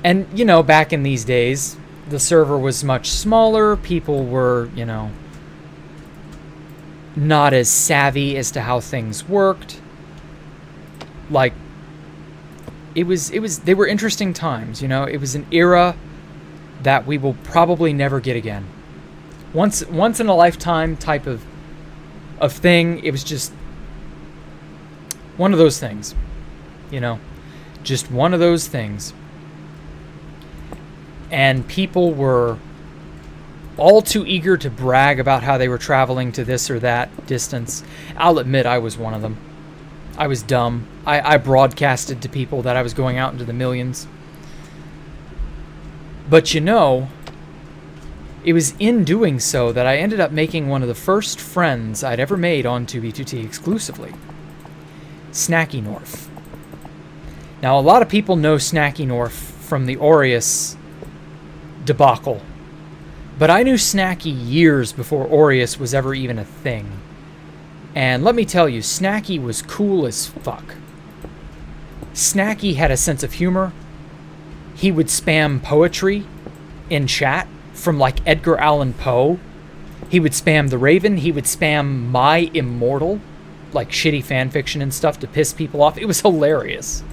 And, back in these days, the server was much smaller. People were, not as savvy as to how things worked. Like, they were interesting times, It was an era that we will probably never get again. Once in a lifetime type of thing. It was just one of those things, just one of those things. And people were all too eager to brag about how they were traveling to this or that distance. I'll admit I was one of them. I was dumb. I broadcasted to people that I was going out into the millions. But it was in doing so that I ended up making one of the first friends I'd ever made on 2B2T exclusively. Snackymorph. Now, a lot of people know Snackymorph from the Aureus debacle. But I knew Snacky years before Aureus was ever even a thing. And let me tell you, Snacky was cool as fuck. Snacky had a sense of humor. He would spam poetry in chat from like Edgar Allan Poe. He would spam The Raven. He would spam My Immortal, like shitty fanfiction and stuff to piss people off. It was hilarious.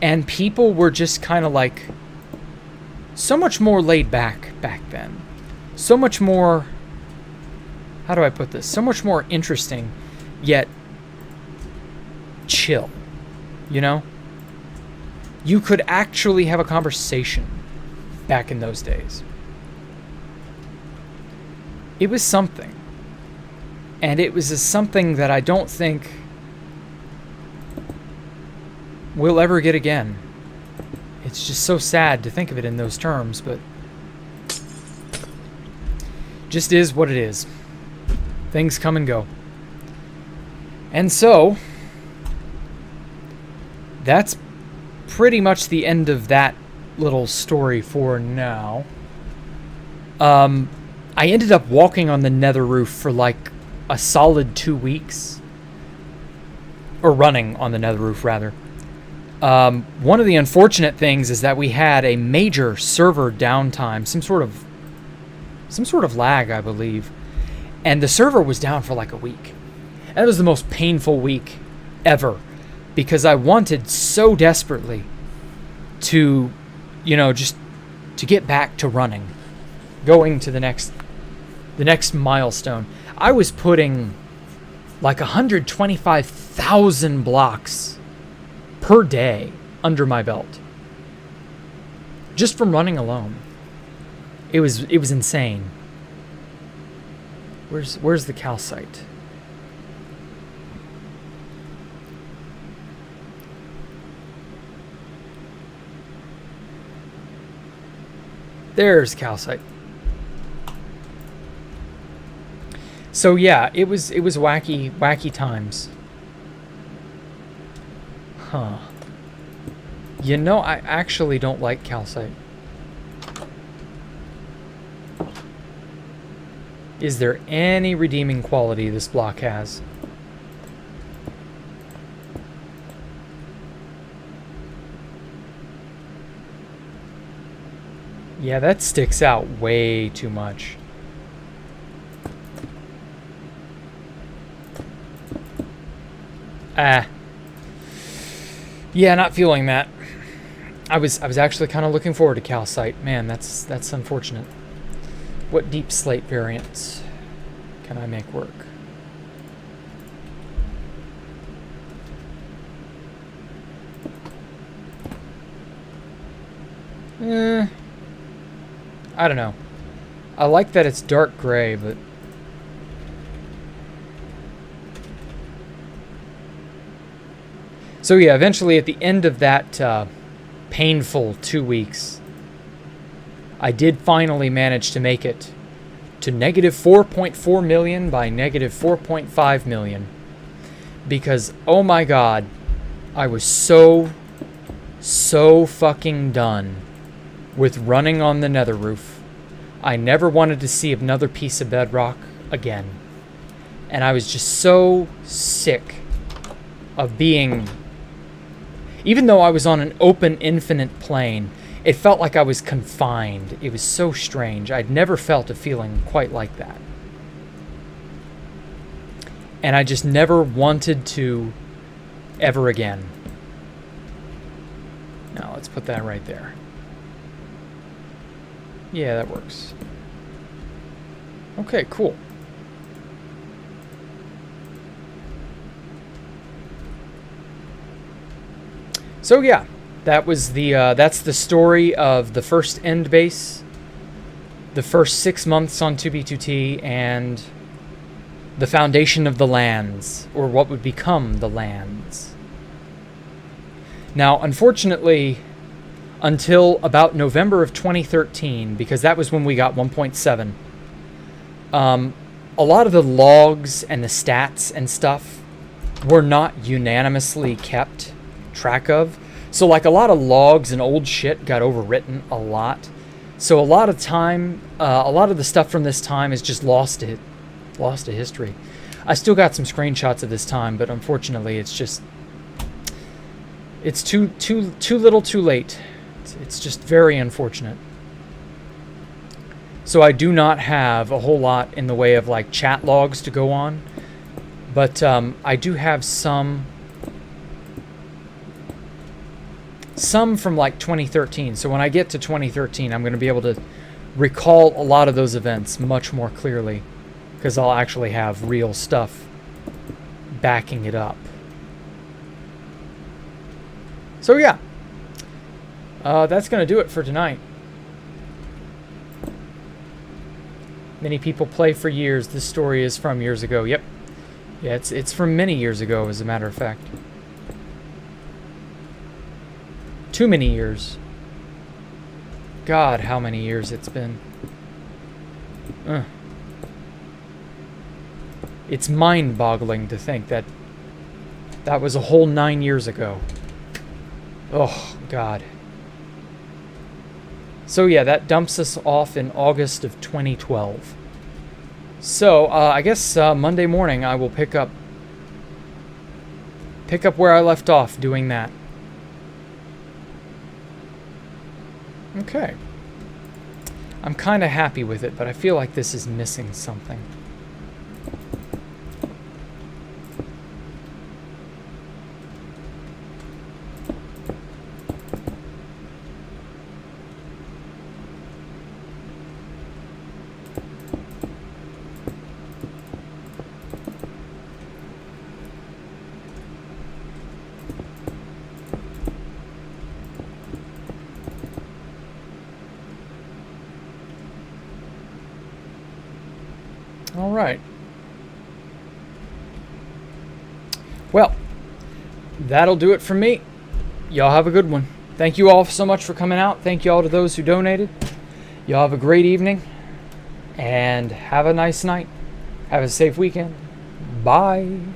And people were just kind of like so much more laid back then. So much more, how do I put this? So much more interesting, yet chill, You could actually have a conversation back in those days. It was something. And it was something that I don't think we'll ever get again. It's just so sad to think of it in those terms, but just is what it is. Things come and go. And so, that's pretty much the end of that little story for now. I ended up walking on the nether roof for like a solid 2 weeks. Or running on the nether roof, rather. One of the unfortunate things is that we had a major server downtime, some sort of lag, I believe, and the server was down for like a week. That was the most painful week ever, because I wanted so desperately to, just to get back to running, going to the next milestone. I was putting like 125,000 blocks per day under my belt, just from running alone. It was insane. Where's the calcite? There's calcite. So yeah, it was wacky times. Huh. I actually don't like calcite. Is there any redeeming quality this block has? Yeah, that sticks out way too much. Yeah, not feeling that. I was actually kind of looking forward to calcite. Man, that's unfortunate. What deep slate variants can I make work? I don't know. I like that it's dark gray, but so yeah, eventually at the end of that painful 2 weeks, I did finally manage to make it to negative 4.4 million by negative 4.5 million. Because, oh my god, I was so fucking done with running on the nether roof. I never wanted to see another piece of bedrock again. And I was just so sick of being... Even though I was on an open, infinite plane, it felt like I was confined. It was so strange. I'd never felt a feeling quite like that. And I just never wanted to ever again. Now, let's put that right there. Yeah, that works. Okay, cool. So yeah, that was the that's the story of the first end base, the first 6 months on 2B2T, and the foundation of the lands, or what would become the lands. Now, unfortunately, until about November of 2013, because that was when we got 1.7, a lot of the logs and the stats and stuff were not unanimously kept track of. So like a lot of logs and old shit got overwritten a lot. So a lot of time, a lot of the stuff from this time is just lost to history. I still got some screenshots of this time, but unfortunately it's just, it's too little too late. It's just very unfortunate. So I do not have a whole lot in the way of like chat logs to go on, but I do have some from like 2013. So when I get to 2013, I'm going to be able to recall a lot of those events much more clearly, because I'll actually have real stuff backing it up. So yeah, that's going to do it for tonight. Many people play for years. This story is from years ago. Yep. Yeah, it's from many years ago, as a matter of fact. Too many years. God, how many years it's been. It's mind-boggling to think that that was a whole 9 years ago. Oh, God. So yeah, that dumps us off in August of 2012. So, I guess Monday morning I will pick up where I left off doing that. Okay. I'm kind of happy with it, but I feel like this is missing something. All right. Well, that'll do it for me. Y'all have a good one. Thank you all so much for coming out. Thank you all to those who donated. Y'all have a great evening and have a nice night. Have a safe weekend. Bye.